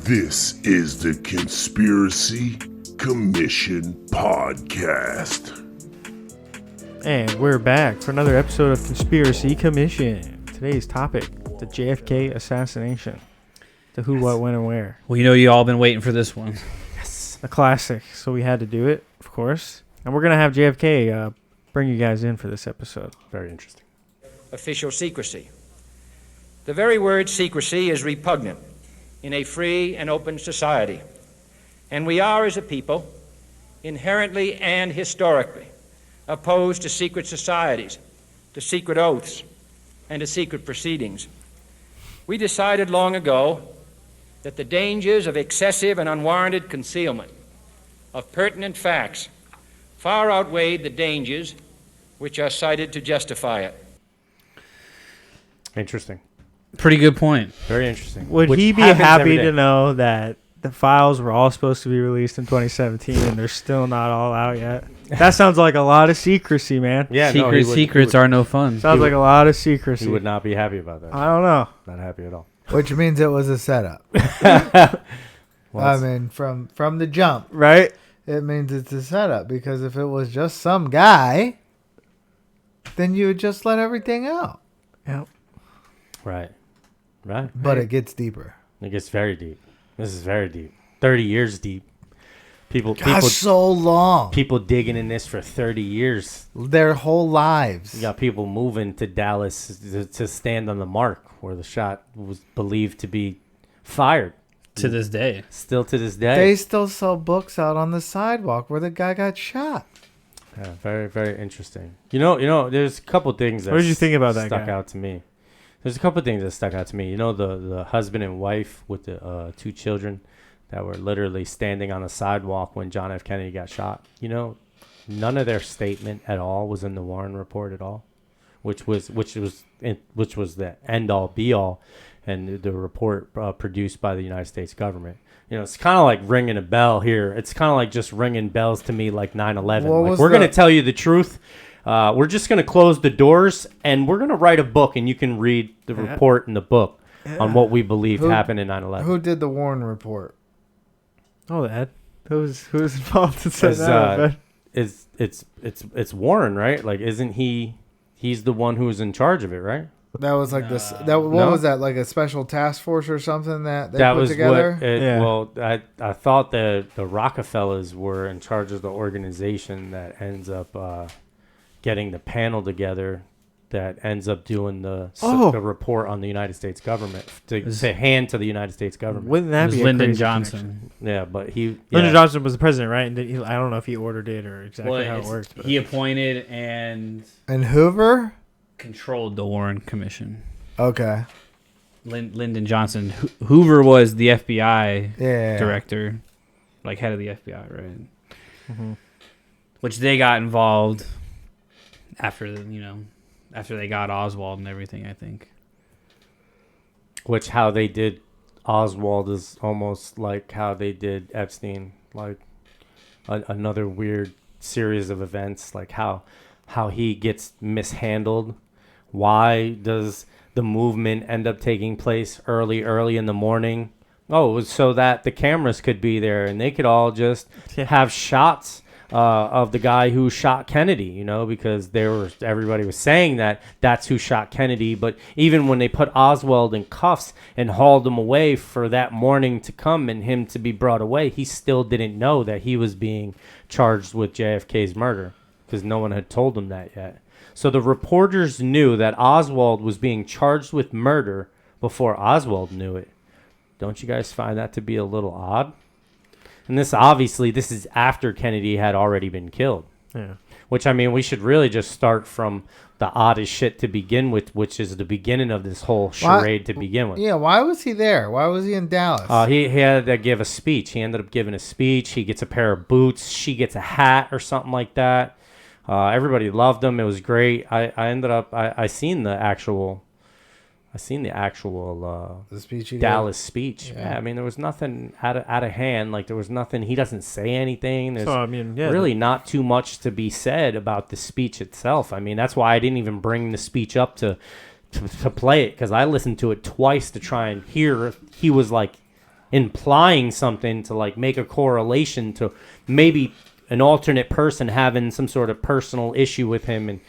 This is the Conspiracy Commission Podcast. And we're back for another episode of Conspiracy Commission. Today's topic, the JFK Assassination. The who, what, when, and where. Well, you know you all been waiting for this one. Yes. A classic, so we had to do it, of course. And we're going to have JFK bring you guys in for this episode. Very interesting. Official secrecy. The very word secrecy is repugnant in a free and open society. And we are, as a people, inherently and historically opposed to secret societies, to secret oaths, and to secret proceedings. We decided long ago that the dangers of excessive and unwarranted concealment of pertinent facts far outweighed the dangers which are cited to justify it. Interesting. Pretty good point. Very interesting. Would he be happy to know that the files were all supposed to be released in 2017 and they're still not all out yet? That sounds like a lot of secrecy, man. Yeah, secrets are no fun. Sounds like a lot of secrecy. He would not be happy about that. I don't know. Not happy at all. Which means it was a setup. I mean, from the jump, right? it means it's a setup. Because if it was just some guy, then you would just let everything out. Yep. Right. But it gets deeper. It gets very deep. This is very deep. 30 years deep. People, So long. People digging in this for 30 years. Their whole lives. You got people moving to Dallas to stand on the mark where the shot was believed to be fired. To this day. Still to this day. They still sell books out on the sidewalk where the guy got shot. Yeah, very, very interesting. You know, there's a couple things that What did you think about that stuck guy? out to me. There's a couple things that stuck out to me. You know, the husband and wife with the two children that were literally standing on the sidewalk when John F. Kennedy got shot. You know, none of their statement at all was in the Warren report at all, which was the end all be all, and the report produced by the United States government. You know, it's kind of like ringing a bell here. It's kind of like just ringing bells to me like 9/11. Like, we're going to tell you the truth. We're just going to close the doors, and we're going to write a book, and you can read the report in the book on what we believe happened in 9/11. Who did the Warren report? Oh, Ed. Who's involved in setting that up? It's Warren, right? Like, isn't he's the one who's in charge of it, right? That was like this. What was that? Like a special task force or something that they put together? Well, I thought that the Rockefellers were in charge of the organization that ends up getting the panel together that ends up doing the report on the United States government to hand to the United States government. Wouldn't that be Lyndon crazy Johnson? connection? Yeah, but Lyndon Johnson was the president, right? And I don't know if he ordered it or exactly how it worked. But He appointed and Hoover? controlled the Warren Commission. Okay. Lyndon Johnson. Hoover was the FBI Yeah. director, like head of the FBI, right? Mm-hmm. Which they got involved after they got Oswald and everything, I think. Which how they did Oswald is almost like how they did Epstein, like another weird series of events, like how he gets mishandled. Why does the movement end up taking place early in the morning? Oh, it was so that the cameras could be there and they could all just have shots of the guy who shot Kennedy, you know, because everybody was saying that that's who shot Kennedy. But even when they put Oswald in cuffs and hauled him away for that morning to come and him to be brought away, he still didn't know that he was being charged with JFK's murder because no one had told him that yet. So the reporters knew that Oswald was being charged with murder before Oswald knew it. Don't you guys find that to be a little odd? And this is after Kennedy had already been killed. yeah. Which, I mean, we should really just start from the oddest shit to begin with, which is the beginning of this whole charade to begin with. Yeah, why was he there? Why was he in Dallas? He had to give a speech. He ended up giving a speech. He gets a pair of boots. She gets a hat or something like that. Everybody loved him. It was great. I seen the actual the speech he Dallas speech. Yeah. I mean, there was nothing out of hand. Like, there was nothing. He doesn't say anything. There's really not too much to be said about the speech itself. I mean, that's why I didn't even bring the speech up to play it, because I listened to it twice to try and hear if he was like implying something to like make a correlation to maybe an alternate person having some sort of personal issue with him and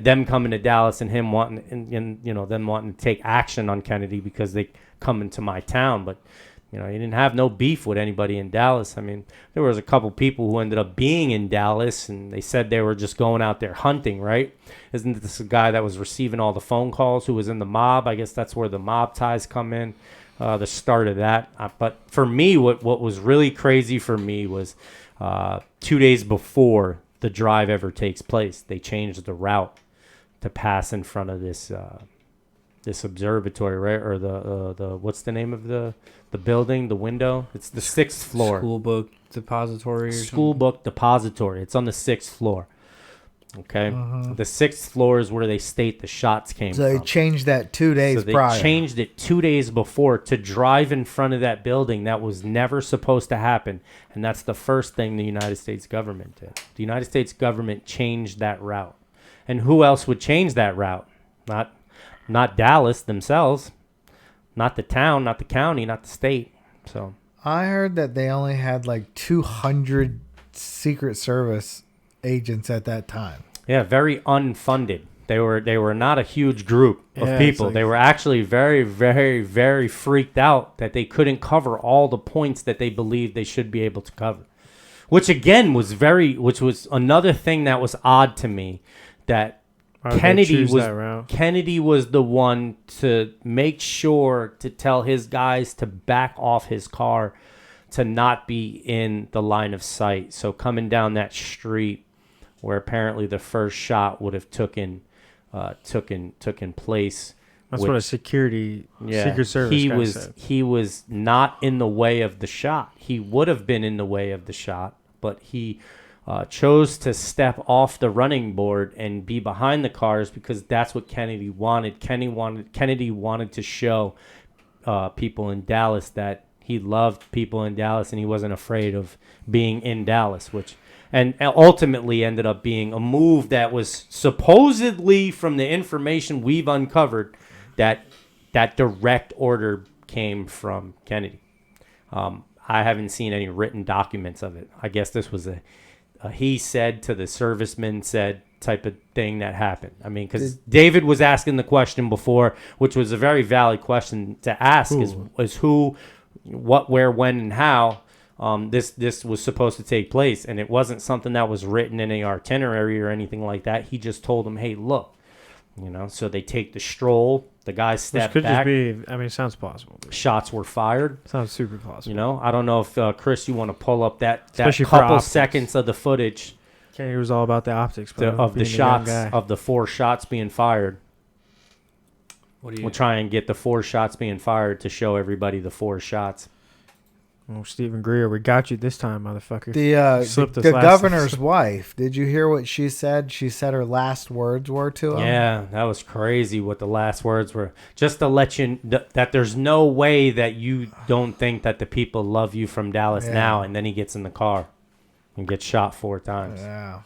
them coming to Dallas and him wanting and you know them wanting to take action on Kennedy because they come into my town. But you know, he didn't have no beef with anybody in Dallas. I mean, there was a couple people who ended up being in Dallas, and they said they were just going out there hunting, right? Isn't this a guy that was receiving all the phone calls who was in the mob? I guess that's where the mob ties come in, the start of that. But for me, what was really crazy for me was 2 days before the drive ever takes place, they changed the route to pass in front of this this observatory, right? Or the what's the name of the building, the window? It's the 6th floor. School book depository. Or School book depository. It's on the 6th floor. Okay. The 6th floor is where they state the shots came So from. they changed that 2 days So they prior. changed it 2 days before to drive in front of that building. That was never supposed to happen. And that's the first thing the United States government did. The United States government changed that route. And who else would change that route? Not Dallas themselves, not the town, not the county, not the state. So I heard that they only had like 200 Secret Service agents at that time. yeah, very unfunded. They were not a huge group of Yeah, people. it's like- They were actually very, very, very freaked out that they couldn't cover all the points that they believed they should be able to cover. Which again was another thing that was odd to me, that Why would they Kennedy choose was that route? Kennedy was the one to make sure to tell his guys to back off his car to not be in the line of sight. So coming down that street where apparently the first shot would have taken place. That's which- what a Secret Service he guy was said. he was not in the way of the shot. He would have been in the way of the shot, but he chose to step off the running board and be behind the cars because that's what Kennedy wanted. Kennedy wanted to show people in Dallas that he loved people in Dallas and he wasn't afraid of being in Dallas, which and ultimately ended up being a move that was supposedly, from the information we've uncovered, that direct order came from Kennedy. I haven't seen any written documents of it. I guess this was a he said to the serviceman said type of thing that happened. I mean, because David was asking the question before, which was a very valid question to ask, is who, what, where, when, and how this was supposed to take place. And it wasn't something that was written in a itinerary or anything like that. He just told them, hey, look, so they take the stroll. The guys Which step could back. just be, I mean, it sounds plausible. Shots were fired. Sounds super plausible. I don't know if Chris, you want to pull up that Especially for couple optics. seconds of the footage Kennedy was all about the optics, bro, of the being a young shots guy. of the 4 shots being fired. What do you? We'll try and get the 4 shots being fired to show everybody the 4 shots. Oh, Stephen Greer, we got you this time, motherfucker. The Slipped us the last governor's wife. Did you hear what she said? She said her last words were to him. Yeah, that was crazy what the last words were. Just to let you that there's no way that you don't think that the people love you from Dallas Yeah. now, and then he gets in the car and gets shot 4 times. Yeah.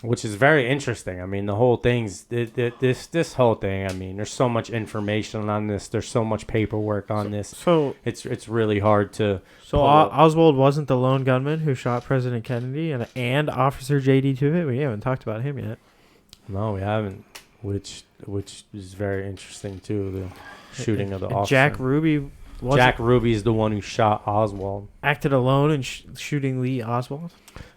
Which is very interesting. I mean, the whole thing's this whole thing. I mean, there's so much information on this. There's so much paperwork on this. So It's really hard to. So pull up. Oswald wasn't the lone gunman who shot President Kennedy and Officer J.D. Tippit? We haven't talked about him yet. No, we haven't. Which is very interesting too. The shooting of the And officer. Jack Ruby Jack Ruby is the one who shot Oswald, acted alone in shooting Lee Oswald.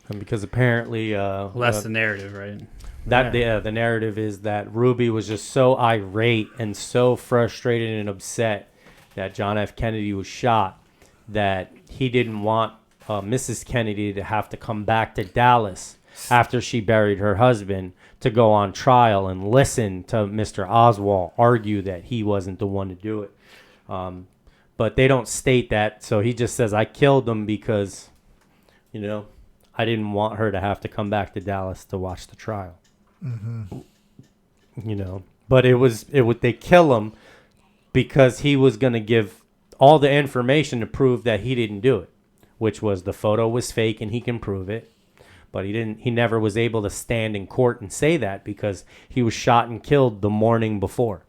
and because apparently Well, that's the narrative, right? the narrative is that Ruby was just so irate and so frustrated and upset that John F. Kennedy was shot that he didn't want Mrs. Kennedy to have to come back to Dallas after she buried her husband to go on trial and listen to Mr. Oswald argue that he wasn't the one to do it. But they don't state that, so he just says, I killed them because, I didn't want her to have to come back to Dallas to watch the trial. But they kill him because he was going to give all the information to prove that he didn't do it, which was the photo was fake and he can prove it. But he never was able to stand in court and say that because he was shot and killed the morning before.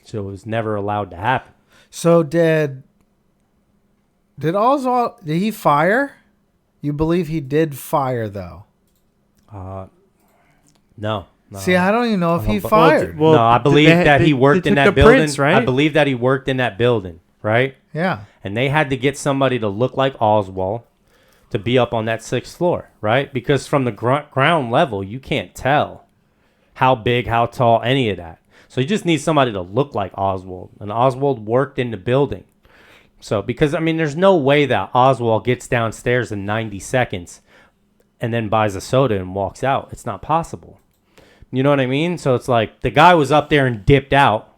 So it was never allowed to happen. So did Oswald, did he fire? You believe he did fire, though? No. See, I don't even know if he Well, fired. well, no, I believe that he worked they in took that the building. prints, right? I believe that he worked in that building, right? Yeah. And they had to get somebody to look like Oswald to be up on that 6th floor, right? Because from the ground level, you can't tell how big, how tall, any of that. So you just need somebody to look like Oswald. And Oswald worked in the building. So, because, I mean, there's no way that Oswald gets downstairs in 90 seconds and then buys a soda and walks out. It's not possible. You know what I mean? So it's like the guy was up there and dipped out.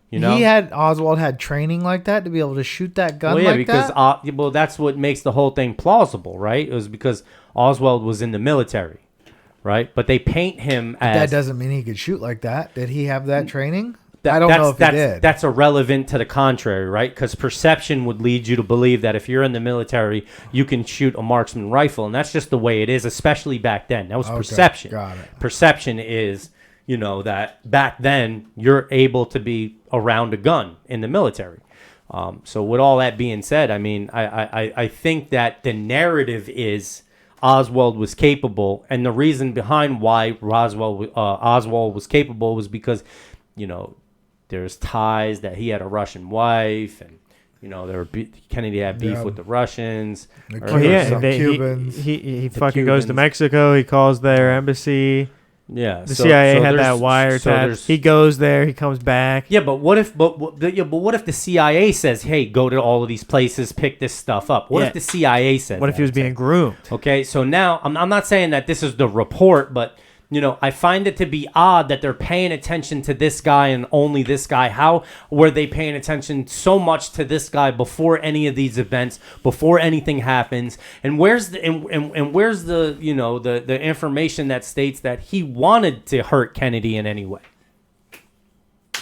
You know? Oswald had training like that to be able to shoot that gun Well, yeah, like because that? well, that's what makes the whole thing plausible, right? It was because Oswald was in the military, right? But they paint him as... That doesn't mean he could shoot like that. Did he have that training? I don't know if he did. That's irrelevant to the contrary, right? Because perception would lead you to believe that if you're in the military, you can shoot a marksman rifle. And that's just the way it is, especially back then. That was perception. Got it. Perception is, you know, that back then you're able to be around a gun in the military. So with all that being said, I mean, I think that the narrative is Oswald was capable. And the reason behind why Oswald was capable was because, you know, there's ties that he had a Russian wife, and you know Kennedy had beef with the Russians. Cubans. He fucking goes to Mexico. He calls their embassy. Yeah, the CIA had that wiretap. He goes there. He comes back. Yeah, but what if? But what if the CIA says, "Hey, go to all of these places, pick this stuff up"? What if the CIA says? What if he was being groomed? Okay, so now I'm not saying that this is the report, but. You know, I find it to be odd that they're paying attention to this guy and only this guy. How were they paying attention so much to this guy before any of these events, before anything happens? And where's the and where's the you know the information that states that he wanted to hurt Kennedy in any way?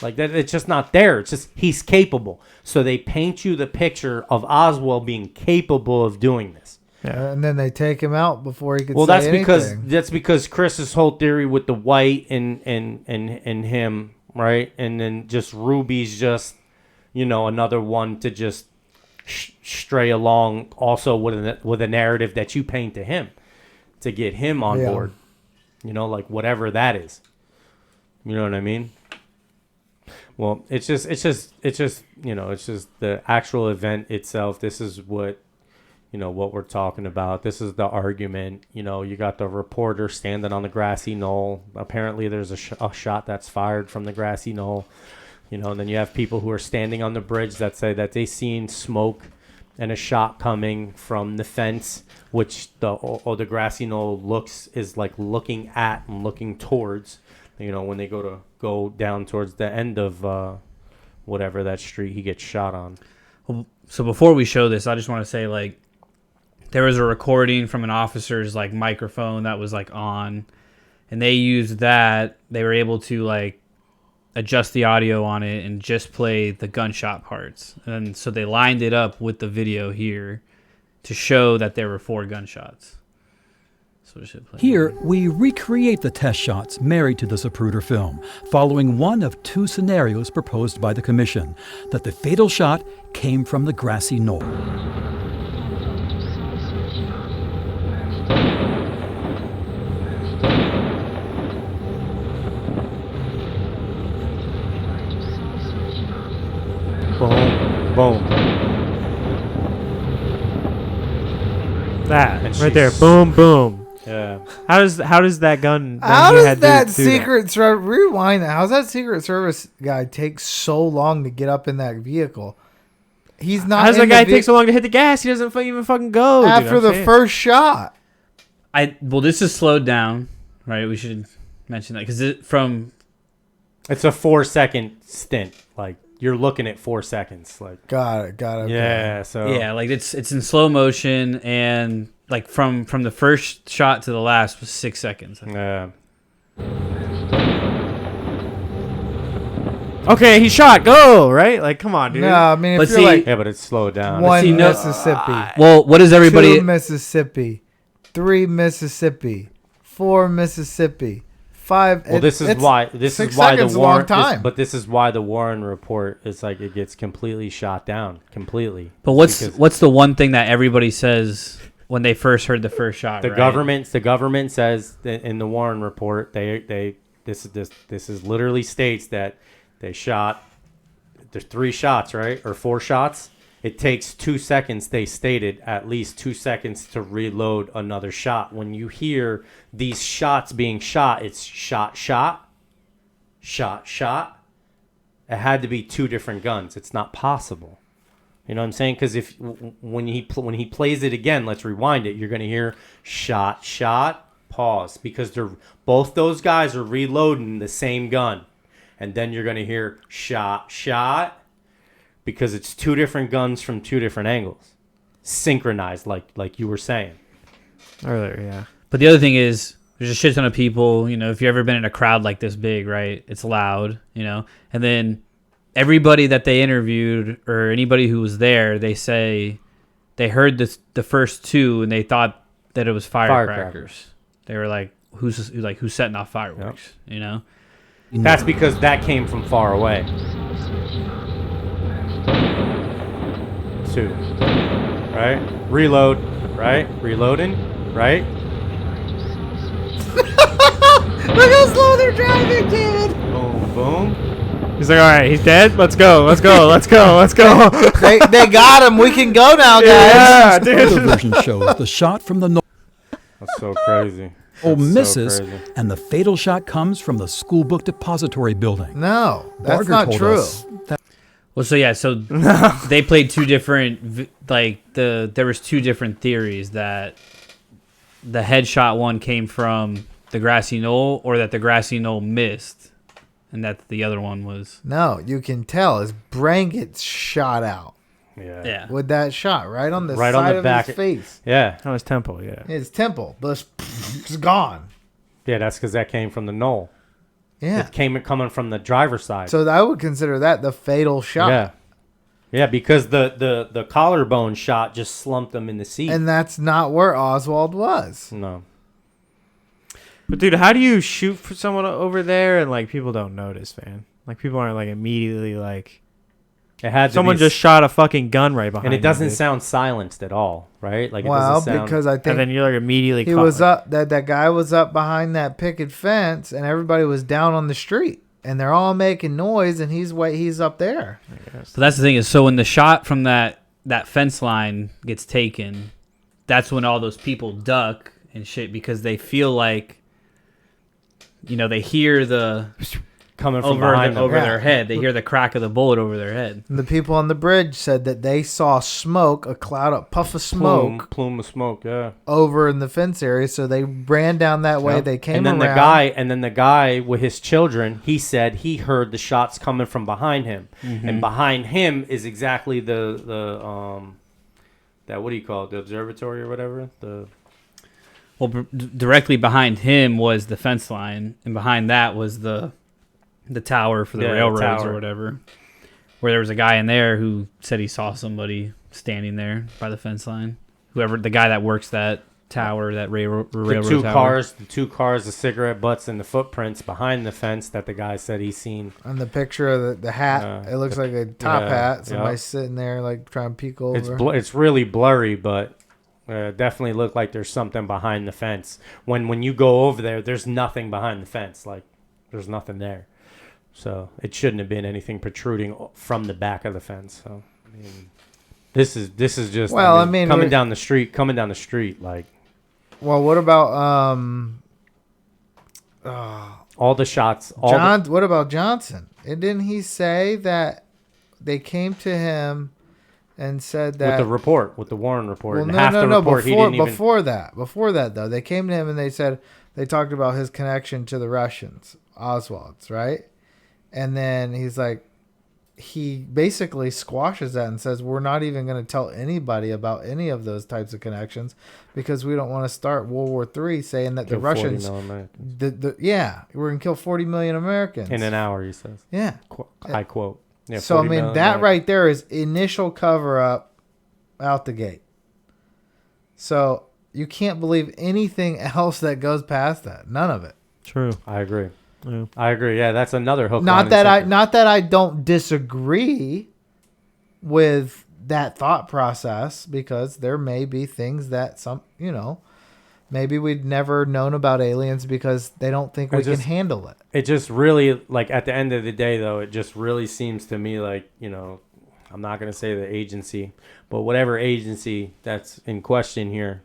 Like that, it's just not there. It's just he's capable. So they paint you the picture of Oswald being capable of doing this. Yeah. And then they take him out before he could well, say that's because Chris's whole theory with the white and him, right? And then just Ruby's just, you know, another one to just stray along also with a narrative that you paint to him to get him on board. You know, like whatever that is. You know what I mean? Well, it's just you know, it's just the actual event itself. This is what what we're talking about. This is the argument. You know, you got the reporter standing on the grassy knoll. Apparently there's a shot that's fired from the grassy knoll. You know, and then you have people who are standing on the bridge that say that they seen smoke and a shot coming from the fence, which the grassy knoll is like looking at and looking towards, you know, when they go down towards the end of whatever that street he gets shot on. Well, so before we show this, I just want to say, like, there was a recording from an officer's like microphone that was like on, and they used that. They were able to like adjust the audio on it and just play the gunshot parts. And so they lined it up with the video here to show that there were 4 gunshots. So here, we recreate the test shots married to the Zapruder film, following one of 2 scenarios proposed by the commission, that the fatal shot came from the grassy knoll. Boom, boom. That And right there, she's- boom, boom. Yeah. How does that gun? How he does had that to do Secret Service rewind that? How's that Secret Service guy take so long to get up in that vehicle? He's not. How does in that guy the take so long to hit the gas? He doesn't even fucking go dude, after I'm the saying. first shot? Well, this is slowed down, right? We should mention that because It's a 4-second stint. Like you're looking at 4 seconds. Like Got it. yeah. So yeah, like it's in slow motion, and like from the first shot to the last was 6 seconds. Yeah. Okay, he shot. Go right. Like, come on, dude. No, I mean, if But you're see- like Yeah, but it's slowed down. one see, no- Mississippi, Well, what does everybody? 2 Mississippi, 3 Mississippi, 4 Mississippi, 5. Well, this is why the 6 Warren. seconds a long time. But this is why the Warren report is like it gets completely shot down completely. But what's the one thing that everybody says when they first heard the first shot? The government says that in the Warren report this is literally states that they shot. There's 3 shots, right, or 4 shots. It takes 2 seconds. They stated at least 2 seconds to reload another shot. When you hear these shots being shot, it's shot, shot, shot, shot. It had to be 2 different guns. It's not possible. You know what I'm saying? Because when he plays it again, let's rewind it. You're gonna hear shot, shot, pause, because both those guys are reloading the same gun, and then you're gonna hear shot, shot. Because it's 2 different guns from 2 different angles, synchronized, like you were saying earlier. Yeah. But the other thing is, there's a shit ton of people. You know, if you've ever been in a crowd like this big, right? It's loud. You know, and then everybody that they interviewed or anybody who was there, they say they heard the first 2 and they thought that it was firecrackers. They were like, who's setting off fireworks? Yep. You know, that's because that came from far away. 2, right? Reload, right? Reloading, right? Look how slow they're driving, David. Boom, boom. He's like, all right, he's dead. Let's go. Let's go. Let's go. Let's go. they got him. We can go now, guys. Yeah, The dude. other version shows the shot from the knoll That's so crazy. misses, so crazy. and the fatal shot comes from the school book depository building. No, that's Barger not told true. us that well, so they played 2 different there was 2 different theories that the headshot one came from the grassy knoll, or that the grassy knoll missed, and that the other one was. No, you can tell his brain gets shot out Yeah. with that shot right on the Right side on the of back. his face. Yeah. On his temple, yeah. His temple, but it's gone. Yeah, that's because that came from the knoll. Yeah. It came coming from the driver's side. So I would consider that the fatal shot. Yeah. Yeah, because the collarbone shot just slumped him in the seat. And that's not where Oswald was. No. But dude, how do you shoot for someone over there and like people don't notice, man? Like people aren't like immediately like. It had to Someone be, just shot a fucking gun right behind. and it doesn't him, dude. sound silenced at all, right? Like it Well, doesn't sound. because I think And then you're like immediately. he caught, was like, up. That guy was up behind that picket fence, and everybody was down on the street, and they're all making noise, and he's up there. So that's the thing is, so when the shot from that fence line gets taken, that's when all those people duck and shit, because they feel like, you know, they hear the coming from over behind them. Yeah. their head. They hear the crack of the bullet over their head. And the people on the bridge said that they saw smoke, a puff of smoke Plume of smoke, yeah. over in the fence area. So they ran down that way. Yep. They came and then around. the guy with his children, he said he heard the shots coming from behind him, and behind him is exactly the that, what do you call it, the observatory or whatever. Directly behind him was the fence line, and behind that was the tower for the railroads tower. or whatever, where there was a guy in there who said he saw somebody standing there by the fence line. Whoever, the guy that works that tower, that railroad tower. The 2 cars, the cigarette butts, and the footprints behind the fence that the guy said he's seen. On the picture of the hat, it looks like a top hat. Somebody's sitting there like trying to peek over. It's really blurry, but definitely looked like there's something behind the fence. When you go over there, there's nothing behind the fence. Like there's nothing there. So it shouldn't have been anything protruding from the back of the fence. So I mean, this is just coming down the street like. Well, what about all the shots? What about Johnson? And didn't he say that they came to him and said that with the Warren report? Well, and half the report he didn't even. Before that though, they came to him and they said they talked about his connection to the Russians, Oswald's, right? And then he's like, he basically squashes that and says, we're not even going to tell anybody about any of those types of connections because we don't want to start World War III saying that the Russians, we're going to kill 40 million Americans. In an hour, he says. Yeah. I quote. Yeah, so, I mean, that right there is initial cover up out the gate. So you can't believe anything else that goes past that. None of it. True. I agree. Yeah. I agree. Yeah, that's another hook. Not that I don't disagree with that thought process, because there may be things that maybe we'd never known about aliens because they don't think we can handle it. It just really, like, at the end of the day, though, it just really seems to me like, I'm not going to say the agency, but whatever agency that's in question here,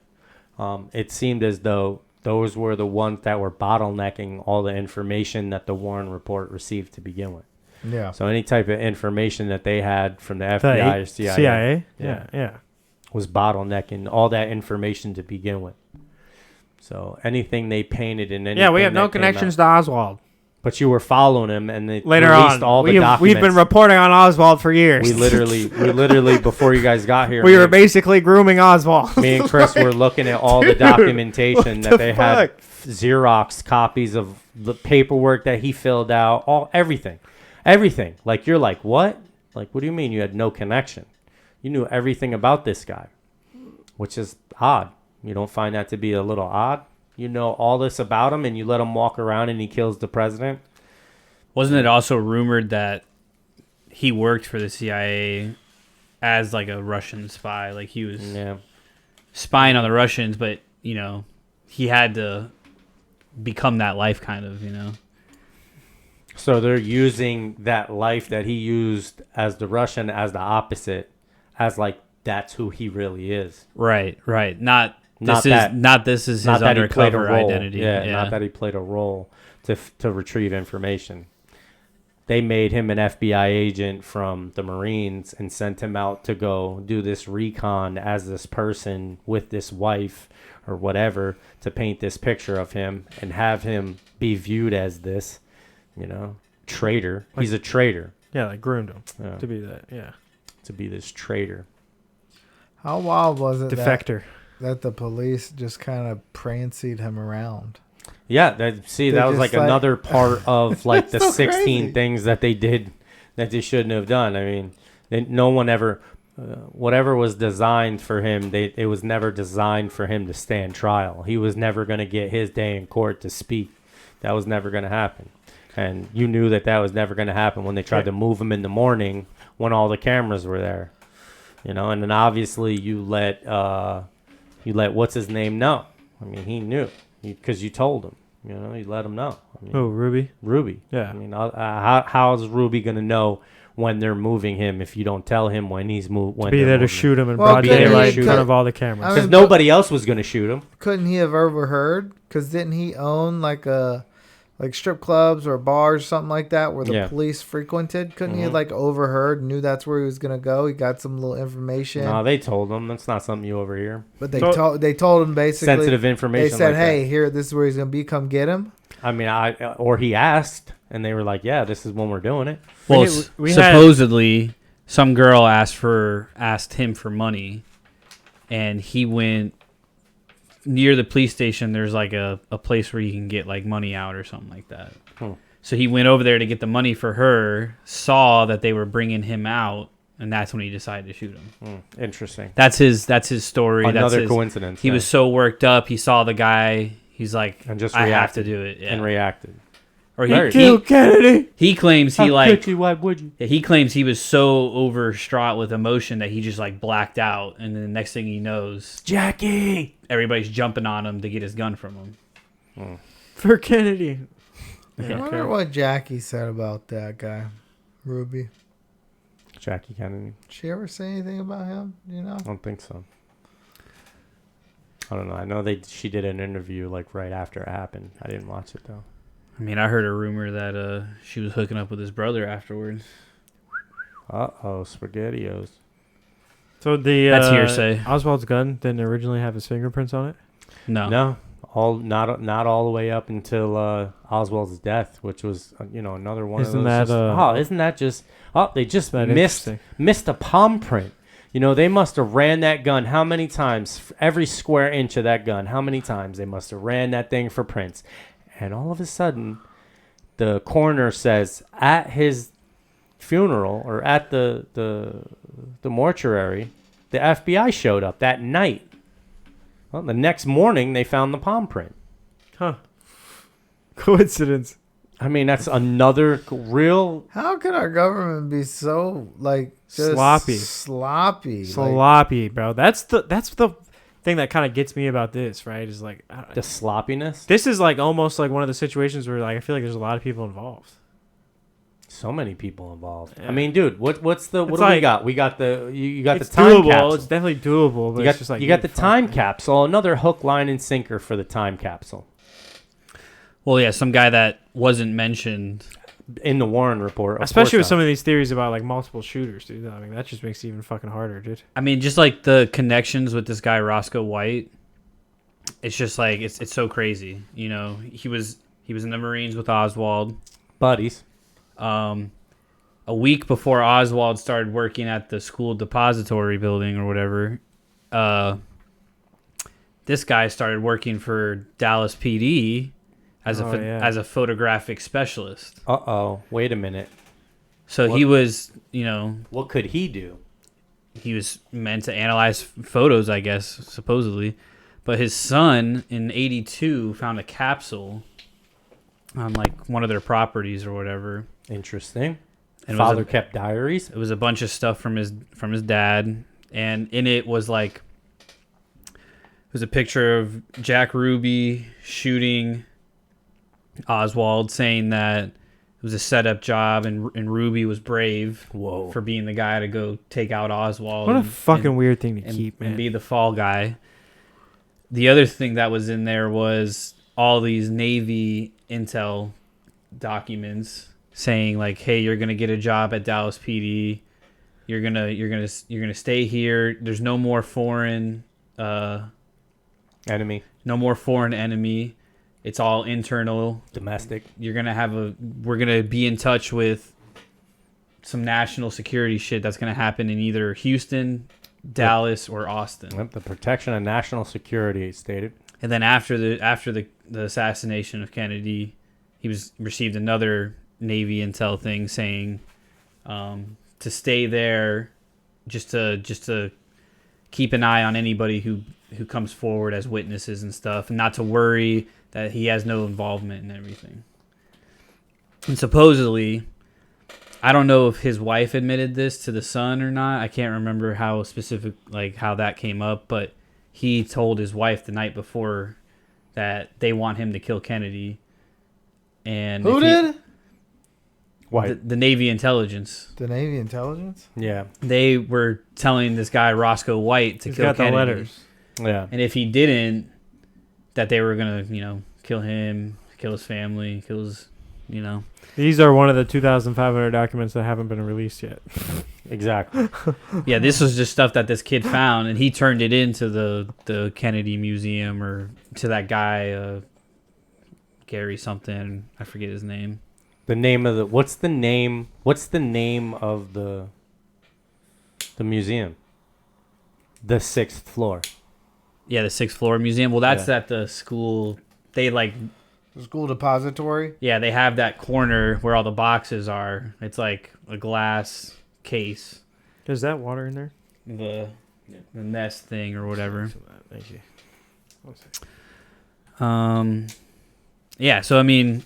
it seemed as though those were the ones that were bottlenecking all the information that the Warren report received to begin with. Yeah. So any type of information that they had from the FBI or CIA, Yeah. was bottlenecking all that information to begin with. So anything they painted in anything. Yeah, we have no connections to Oswald. But you were following him, and they Later released on, all the documents. we've been reporting on Oswald for years. We literally, before you guys got here, we were basically grooming Oswald. Me and Chris were looking at all the documentation that they had, Xerox copies of the paperwork that he filled out, everything. Like, you're like, what? Like, what do you mean you had no connection? You knew everything about this guy, which is odd. You don't find that to be a little odd? You know all this about him, and you let him walk around and he kills the president? Wasn't it also rumored that he worked for the CIA as like a Russian spy? Like he was spying on the Russians, but, he had to become that life kind of, So they're using that life that he used as the Russian as the opposite, as like that's who he really is. Right. Not this is his undercover identity. Not that he played a role to retrieve information. They made him an FBI agent from the Marines and sent him out to go do this recon as this person with this wife or whatever to paint this picture of him and have him be viewed as this, traitor. He's a traitor. Yeah, like groomed him to be that. Yeah, to be this traitor. How wild was it defector that the police just kind of prancied him around? Yeah, that was like another part of like the 16 things that they did that they shouldn't have done. I mean, no one ever, whatever was designed for him, it was never designed for him to stand trial. He was never going to get his day in court to speak. That was never going to happen. And you knew that was never going to happen when they tried to move him in the morning when all the cameras were there. And then obviously you let what's his name know. I mean, he knew because you told him. You let him know. I mean, Ruby? Ruby. Yeah. I mean, how is Ruby going to know when they're moving him if you don't tell him when he's moved? To be there to shoot him in broad daylight in front of all the cameras. Because nobody else was going to shoot him. Couldn't he have overheard? Because didn't he own like strip clubs or bars, something like that, where the police frequented? Couldn't he have overheard, knew that's where he was gonna go? He got some little information. No, they told him that's not something you overhear. But they told him basically sensitive information. They said, like "Hey, that. here, this is where he's gonna be. Come get him." I mean, or he asked, and they were like, "Yeah, this is when we're doing it." Well, supposedly some girl asked him for money, and he went. Near the police station, there's like a place where you can get like money out or something like that. So he went over there to get the money for her, saw that they were bringing him out, and that's when he decided to shoot him. Interesting. That's his story. Another coincidence. He was so worked up. He saw the guy. He's like, I have to do it. Yeah. And reacted. Or he killed Kennedy. He claims he why would you? He claims he was so overstraught with emotion that he just like blacked out, and then the next thing he knows, Jackie, everybody's jumping on him to get his gun from him. For Kennedy. I wonder what Jackie said about that guy, Ruby. Jackie Kennedy. Did she ever say anything about him? I don't think so. I don't know. I know she did an interview like right after it happened. I didn't watch it though. I mean, I heard a rumor that she was hooking up with his brother afterwards. SpaghettiOs. So that's hearsay. Oswald's gun didn't originally have his fingerprints on it? No. Not all the way up until Oswald's death, which was another one isn't of those. Isn't that just? They just missed a palm print. They must have ran that gun how many times? Every square inch of that gun, how many times they must have ran that thing for prints. And all of a sudden, the coroner says at his funeral or at the mortuary, the FBI showed up that night. Well, the next morning, they found the palm print. Huh. Coincidence. I mean, that's another real. How can our government be so like just Sloppy. Sloppy, Bro. That's the thing that kind of gets me about this, right? Is like The sloppiness. this is like almost like one of the situations where like I feel like there's a lot of people involved. So many people involved. Yeah. I mean, dude, what do we like- got? We got you got It's the time doable. capsule. It's definitely doable, but you got, it's just like you got the fuck, time man. capsule. Another hook, line, and sinker for the time capsule Well, yeah, some guy that wasn't mentioned. in the Warren report. Especially with some of these theories about like multiple shooters, dude. I mean, that just makes it even fucking harder, dude. I mean, just like the connections with this guy Roscoe White. It's just like it's so crazy. You know, he was in the Marines with Oswald. buddies. A week before Oswald started working at the school depository building or whatever, this guy started working for Dallas PD as as a photographic specialist. Wait a minute. So What? he was, you know, What could he do? he was meant to analyze photos, I guess, supposedly. But his son in '82 found a capsule on like one of their properties or whatever. Interesting. And Father kept diaries. It was a bunch of stuff from his dad, and in it was like it was a picture of Jack Ruby shooting Oswald, saying that it was a setup job, and Ruby was brave Whoa. for being the guy to go take out Oswald. What a and- fucking and- weird thing to and, keep, man. and be the fall guy. The other thing that was in there was all these Navy intel documents saying like, "Hey, you're gonna get a job at Dallas PD. You're gonna stay here. There's no more foreign Enemy. no more foreign enemy. It's all internal. Domestic. We're gonna be in touch with some national security shit that's gonna happen in either Houston, Dallas, or Austin." Yep, the protection of national security stated. And then after the assassination of Kennedy, he received another Navy intel thing saying to stay there, just to keep an eye on anybody who comes forward as witnesses and stuff, and not to worry that he has no involvement in everything. And supposedly, I don't know if his wife admitted this to the son or not. I can't remember how specific, like how that came up, but he told his wife the night before that they want him to kill Kennedy. And Who if he- did? White. the Navy intelligence. The Navy intelligence? Yeah. They were telling this guy Roscoe White to He's kill got Kennedy. the letters. Yeah. And if he didn't, that they were gonna, kill him, kill his family, kill his, These are one of the 2,500 documents that haven't been released yet. Exactly. Yeah, this was just stuff that this kid found, and he turned it into the Kennedy Museum, or to that guy, Gary something. I forget his name. The name of the what's the name of the museum? The 6th floor. Yeah, the 6th floor museum. Well, that's Yeah. at the school. They like, The school depository? yeah, they have that corner where all the boxes are. It's like a glass case. Is that water in there? The nest thing or whatever. Thank you. Yeah, so I mean,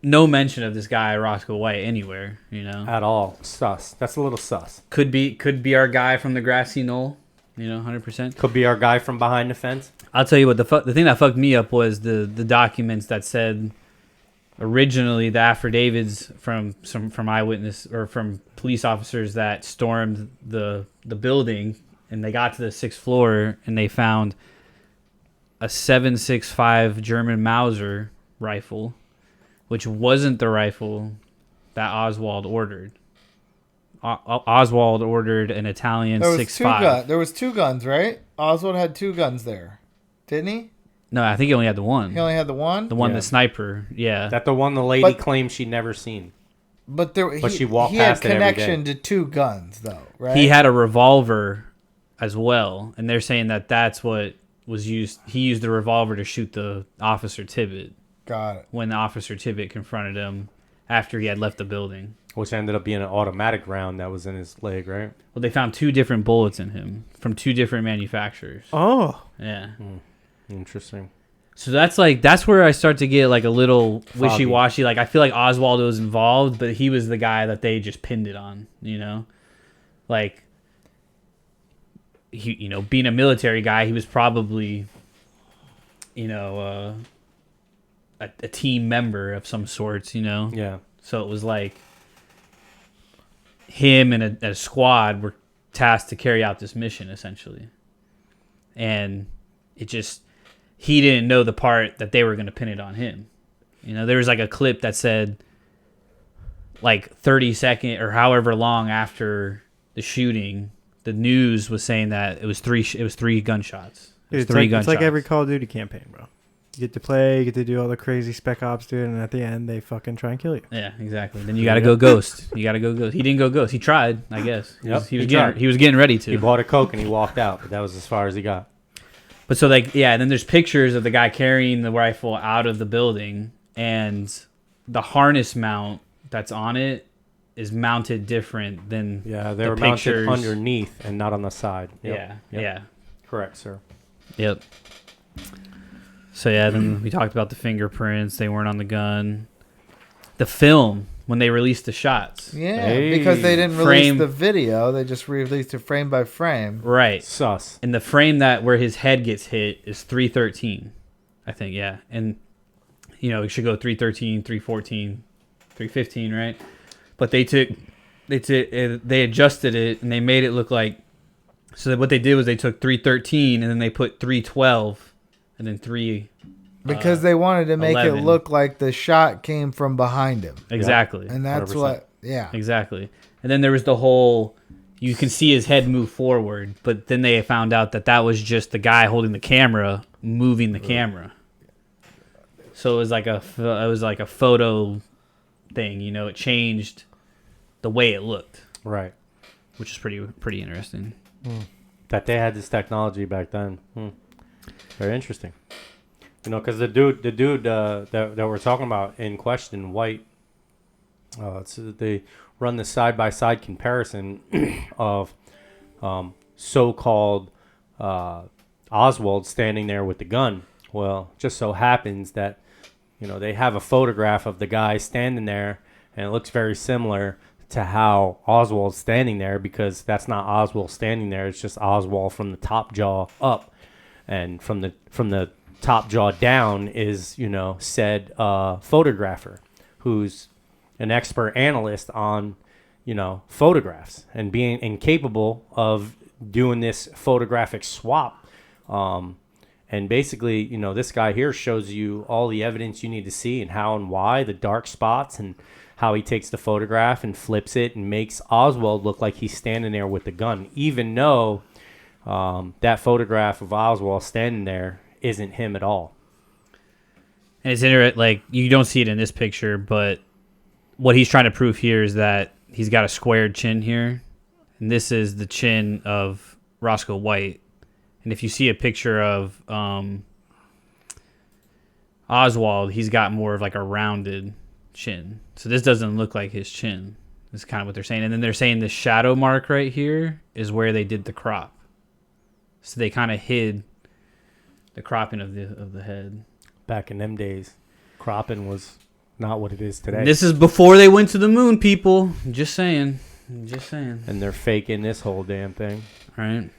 no mention of this guy Roscoe White anywhere, At all. Sus. That's a little sus. Could be our guy from the grassy knoll, 100%. Could be our guy from behind the fence. I'll tell you what, the thing that fucked me up was the documents that said originally the affidavits from eyewitness or from police officers that stormed the building, and they got to the 6th floor and they found a 7.65 German Mauser rifle, which wasn't the rifle that Oswald ordered. Oswald ordered an Italian There was 6.5. There was two guns, right? Oswald had two guns there, didn't he? No, I think he only had the one. He only had the one. The one, Yeah. the sniper. Yeah. That the one the lady But- claimed she'd never seen. But she walked he had past it every connection to two guns, though, right? He had a revolver as well, and they're saying that that's what was used. He used the revolver to shoot the Officer Tibbet Got it. when the Officer Tibbet confronted him after he had left the building. Which ended up being an automatic round that was in his leg, right? Well, they found 2 different bullets in him from 2 different manufacturers. Oh. Yeah. Interesting. So that's where I start to get like a little Foggy. wishy-washy. Like I feel like Oswald was involved, but he was the guy that they just pinned it on, you know? Like he, you know, being a military guy, he was probably, you know, a team member of some sorts, you know? Yeah. So it was like him and a squad were tasked to carry out this mission essentially. And it just, he didn't know the part that they were going to pin it on him. You know, there was like a clip that said like 30 seconds or however long after the shooting, the news was saying that it was three gunshots. Dude, it's like every Call of Duty campaign, bro. You get to play, you get to do all the crazy spec ops, dude, and at the end they fucking try and kill you. Yeah, exactly. Then you got to go ghost. You got to go ghost. He didn't go ghost. He tried, I guess. Yep, He was getting ready to. He bought a Coke and he walked out, but that was as far as he got. But so like, yeah, and then there's pictures of the guy carrying the rifle out of the building, and the harness mount that's on it is mounted different than they were mounted underneath and not on the side. Yep. Yeah. Correct, sir. Yep. So yeah, then we talked about the fingerprints. They weren't on the gun. The film, when they released the shots. Yeah, because they didn't release the video. They just released it frame by frame. Right. Sus. And the frame that where his head gets hit is 313, I think, yeah. And, you know, it should go 313, 314, 315, right? But they adjusted it and they made it look like, so that what they did was they took 313 and then they put 312 and then 3. Because they wanted to make 11. it look like the shot came from behind him. Exactly. And that's 100%. Exactly. And then there was the whole, you can see his head move forward, but then they found out that was just the guy holding the camera moving the camera. So it was like a photo thing, you know, it changed the way it looked. Right. Which is pretty interesting. That they had this technology back then. Very interesting. You know, because the dude that we're talking about in question, White, so they run the side-by-side comparison of so-called Oswald standing there with the gun. Well, just so happens that, you know, they have a photograph of the guy standing there, and it looks very similar to how Oswald's standing there, because that's not Oswald standing there. It's just Oswald from the top jaw up, and from the top jaw down is, you know, said photographer who's an expert analyst on, you know, photographs and being incapable of doing this photographic swap. And basically, you know, this guy here shows you all the evidence you need to see and how and why, the dark spots, and how he takes the photograph and flips it and makes Oswald look like he's standing there with the gun, even though that photograph of Oswald standing there isn't him at all. And it's interesting, like, you don't see it in this picture, but what he's trying to prove here is that he's got a squared chin here, and this is the chin of Roscoe White. And if you see a picture of Oswald, he's got more of like a rounded chin. So this doesn't look like his chin. That's kind of what they're saying. And then they're saying the shadow mark right here is where they did the crop. So they kind of hid the cropping of the head. Back in them days, cropping was not what it is today. This is before they went to the moon, people. Just saying. And they're faking this whole damn thing. All right.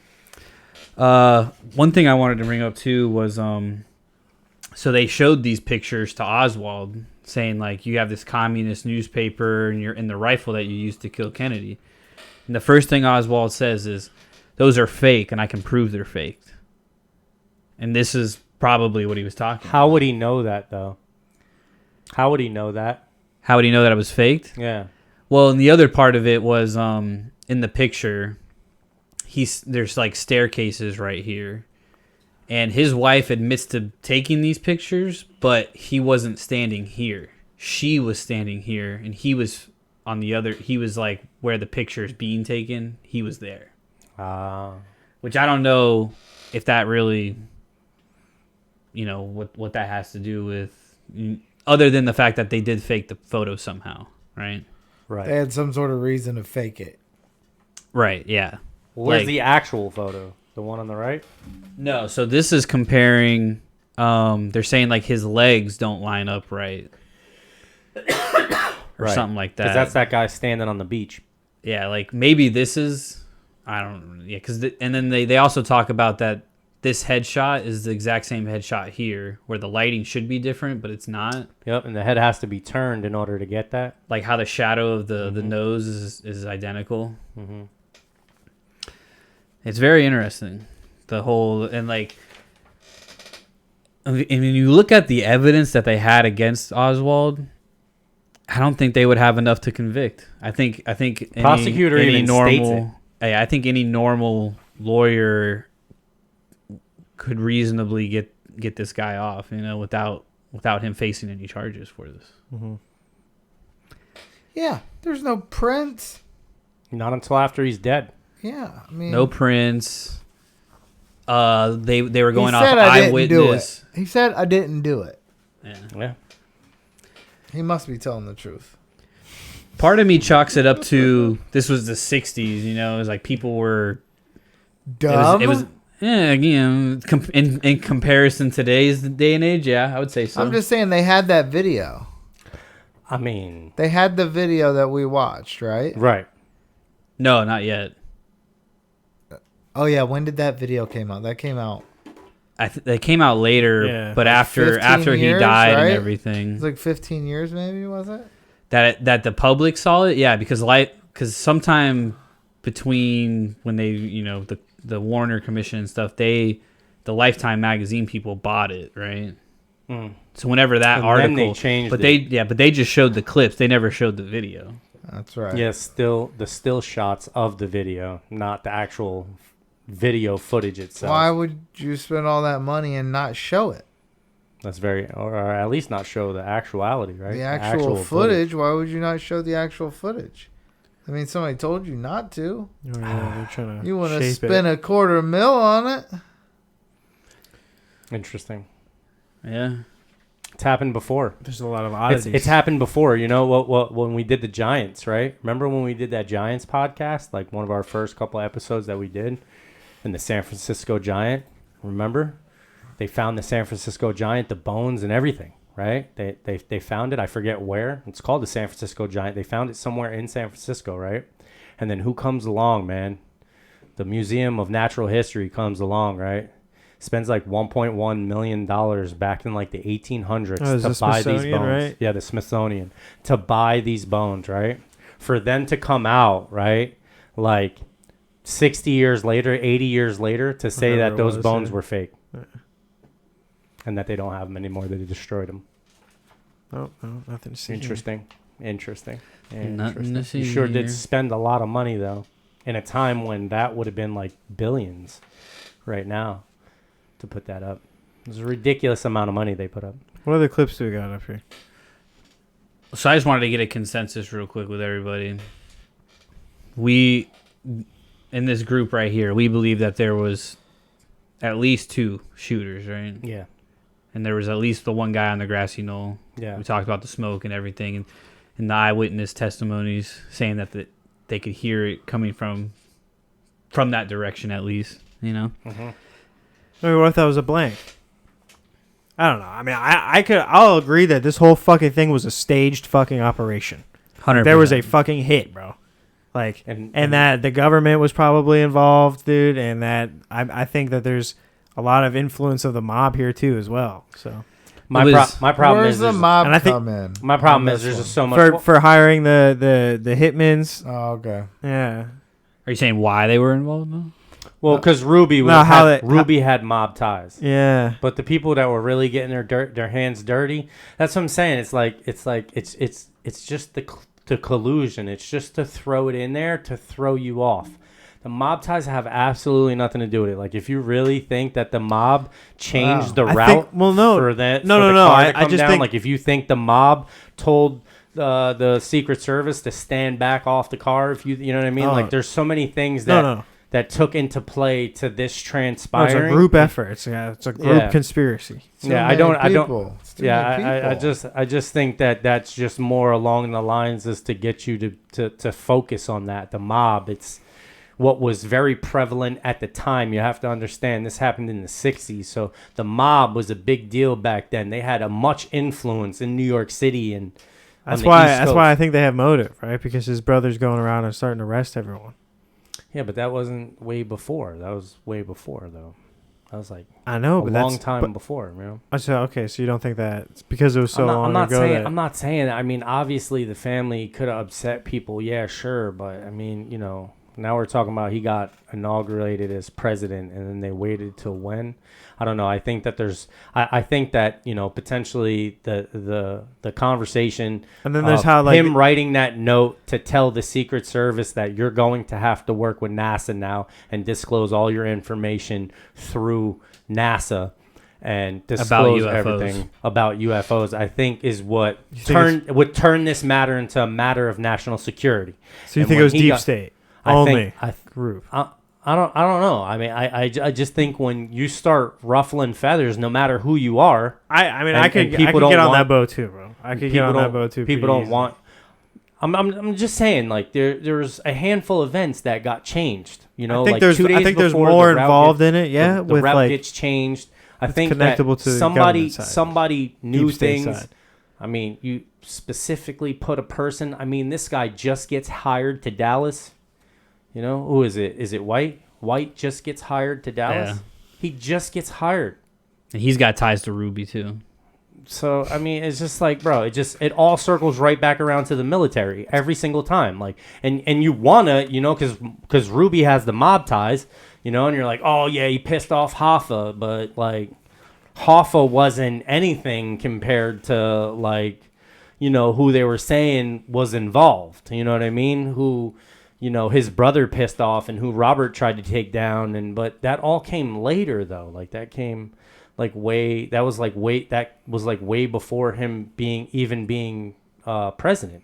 One thing I wanted to bring up too was so they showed these pictures to Oswald, saying like, you have this communist newspaper and you're in the rifle that you used to kill Kennedy. And the first thing Oswald says is, those are fake and I can prove they're faked. And this is probably what he was talking about. How would he know that, though? How would he know that? How would he know that it was faked? Yeah. Well, and the other part of it was in the picture, there's like staircases right here. And his wife admits to taking these pictures, but he wasn't standing here. She was standing here, and he was on the other. He was like where the picture is being taken. He was there. Which I don't know if that really, you know, what that has to do with, other than the fact that they did fake the photo somehow, right? Right. They had some sort of reason to fake it. Right, yeah. Where's Like, the actual photo? The one on the right? No, so this is comparing they're saying like his legs don't line up right. Or Right. something like that. Because that's that guy standing on the beach. Yeah, like maybe this is, I don't, yeah, because and then they also talk about that this headshot is the exact same headshot here, where the lighting should be different, but it's not. Yep, and the head has to be turned in order to get that. Like how the shadow of the nose is identical. Mm-hmm. It's very interesting, the whole, and like, and when you look at the evidence that they had against Oswald, I don't think they would have enough to convict. I think Prosecutor even states it. I think any normal lawyer could reasonably get this guy off, without him facing any charges for this. Mm-hmm. Yeah, there's no prints. Not until after he's dead. Yeah, I mean, No prints. They were going he off said I didn't do eyewitness. it. He said I didn't do it. Yeah. He must be telling the truth. Part of me chalks it up to this was the 60s, it was like people were Dumb. It was in comparison to today's day and age, yeah, I would say so. I'm just saying they had that video. I mean, They had the video that we watched, right? right. No, not yet. Oh yeah, when did that video came out? That came out. They came out later, Yeah. but Like after 15 he years, died right? and It everything. was like 15 years, maybe, was it? That the public saw it, yeah, because sometime between when they the Warner Commission and stuff, the Lifetime magazine people bought it, right? Mm. So whenever that And article, then they changed but it. they just showed the clips. They never showed the video. That's right. Yeah, the still shots of the video, not the actual video footage itself. Why would you spend all that money and not show it? That's or at least not show the actuality, right? The actual footage. Why would you not show the actual footage? I mean, somebody told you not to. Oh, yeah, they're trying to You want to shape spend it. $250,000 on it? Interesting. Yeah, It's happened before. There's a lot of oddities. It's happened before. You know what? When we did the Giants, right? Remember when we did that Giants podcast, like one of our first couple episodes that we did, and the San Francisco Giant. Remember, they found the San Francisco Giant, the bones and everything. Right? They found it. I forget where. It's called the San Francisco Giant. They found it somewhere in San Francisco, right? And then who comes along, man? The Museum of Natural History comes along, right? Spends like $1.1 million back in like the 1800s to buy these bones. Right? Yeah, the Smithsonian. To buy these bones, right? For them to come out, right? Like 60 years later, 80 years later, to say Whatever that it those was, bones yeah. were fake. Yeah. And that they don't have them anymore. They destroyed them. Oh, no, nothing to see. here. Interesting. Nothing to see You sure here. did spend a lot of money, though, in a time when that would have been like billions right now to put that up. It was a ridiculous amount of money they put up. What other clips do we got up here? So I just wanted to get a consensus real quick with everybody. We, in this group right here, we believe that there was at least 2 shooters, right? Yeah. And there was at least the one guy on the grassy knoll. Yeah. We talked about the smoke and everything, and the eyewitness testimonies saying that they could hear it coming from that direction at least, Mm-hmm. I mean, what if that was a blank? I don't know. I mean, I'll agree that this whole fucking thing was a staged fucking operation. 100%. There was a fucking hit, bro. Like, and that the government was probably involved, dude, and that I think that there's a lot of influence of the mob here too as well. So My problem Where's is the there's- mob and I think- come in? my problem on is this there's just one? so much. for hiring the hitmans, Oh, okay. yeah. Are you saying why they were involved though? Well, because Ruby No, how had, they- Ruby had mob ties. Yeah. But the people that were really getting their hands dirty, that's what I'm saying. It's just the collusion. It's just to throw it in there to throw you off. The mob ties have absolutely nothing to do with it. Like if you really think that the mob changed the I route think- well, no. for that, No, for no, the no. car I to come just down, think- like if you think the mob told the Secret Service to stand back off the car, if you know what I mean, Oh. like there's so many things that No. that took into play to this No, transpiring. it's a group effort. It's a group Yeah. conspiracy. Too Yeah, I many don't. people. It's too Yeah, many I people. just think that that's just more along the lines as to get you to focus on that. The mob, what was very prevalent at the time. You have to understand this happened in the 60s. So the mob was a big deal back then. They had a much influence in New York City and That's why I think they have motive, right? Because his brother's going around and starting to arrest everyone. Yeah, but that wasn't way before. That was way before, though. That was like I know, but long time before, you know. So okay, so you don't think that it's because it was so long ago? I'm not saying. I mean, obviously the family could have upset people. Yeah, sure, but I mean, you know, now we're talking about he got inaugurated as president, and then they waited till when? I don't know. I think that I think that, you know, potentially the conversation, and then there's how like him writing that note to tell the Secret Service that you're going to have to work with NASA now and disclose all your information through NASA and disclose everything about UFOs. I think is what would turn this matter into a matter of national security. So you think it was deep state only group? I don't know. I mean, I just think when you start ruffling feathers, no matter who you are, I could get on that boat too, bro. I could get on that boat too. People don't want. I'm just saying, like there's a handful of events that got changed. You know, I think there's more involved in it. Yeah, the route gets changed. I think that somebody knew things. I mean, you specifically put a person. I mean, this guy just gets hired to Dallas. You know, who is it? Is it White? White just gets hired to Dallas. Yeah. He just gets hired, and he's got ties to Ruby too. So I mean, it's just like, bro, it all circles right back around to the military every single time. Like, and you wanna, you know, because Ruby has the mob ties, you know, and you're like, oh yeah, he pissed off Hoffa, but like, Hoffa wasn't anything compared to like, you know, who they were saying was involved. You know what I mean? Who, you know, his brother pissed off and who Robert tried to take down, but that all came later though. Like that came way before him being president.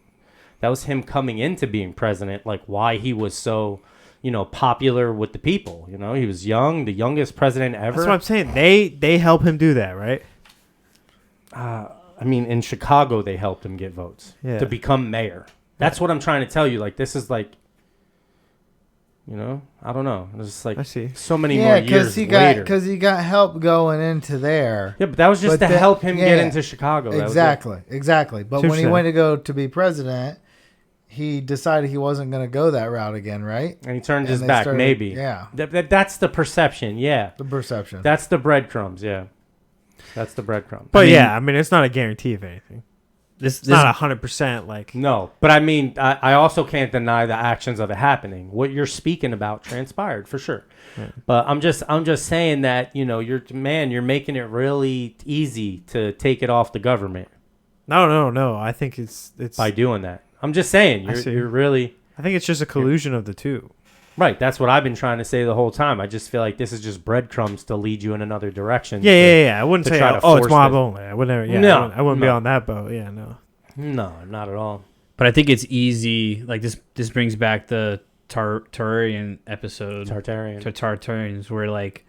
That was him coming into being president, like why he was so, you know, popular with the people. You know, he was young, the youngest president ever. That's what I'm saying. They help him do that, right? I mean, in Chicago, they helped him get votes to become mayor. That's what I'm trying to tell you. Like, this is like, you know, I don't know. It's just like, I see. So many more years later. Because he got help going into there. Yeah, but that was just to help him get into Chicago. Exactly. But when he went to go to be president, he decided he wasn't going to go that route again, right? And he turned his back, maybe. Yeah. That's the perception, yeah. The perception. That's the breadcrumbs, yeah. That's the breadcrumbs. But I mean, it's not a guarantee of anything. It's not 100% like. No, but I mean, I also can't deny the actions of it happening. What you're speaking about transpired for sure. Yeah. But I'm just saying that, you know, you're making it really easy to take it off the government. No. I think it's by doing that. I'm just saying you're really. I think it's just a collusion of the two. Right, that's what I've been trying to say the whole time. I just feel like this is just breadcrumbs to lead you in another direction. Yeah. I wouldn't say, it's mob only. I would never. Yeah, no, I wouldn't be on that boat. Yeah, no. No, not at all. But I think it's easy. Like this brings back the Tartarian episode. Tartarians, where like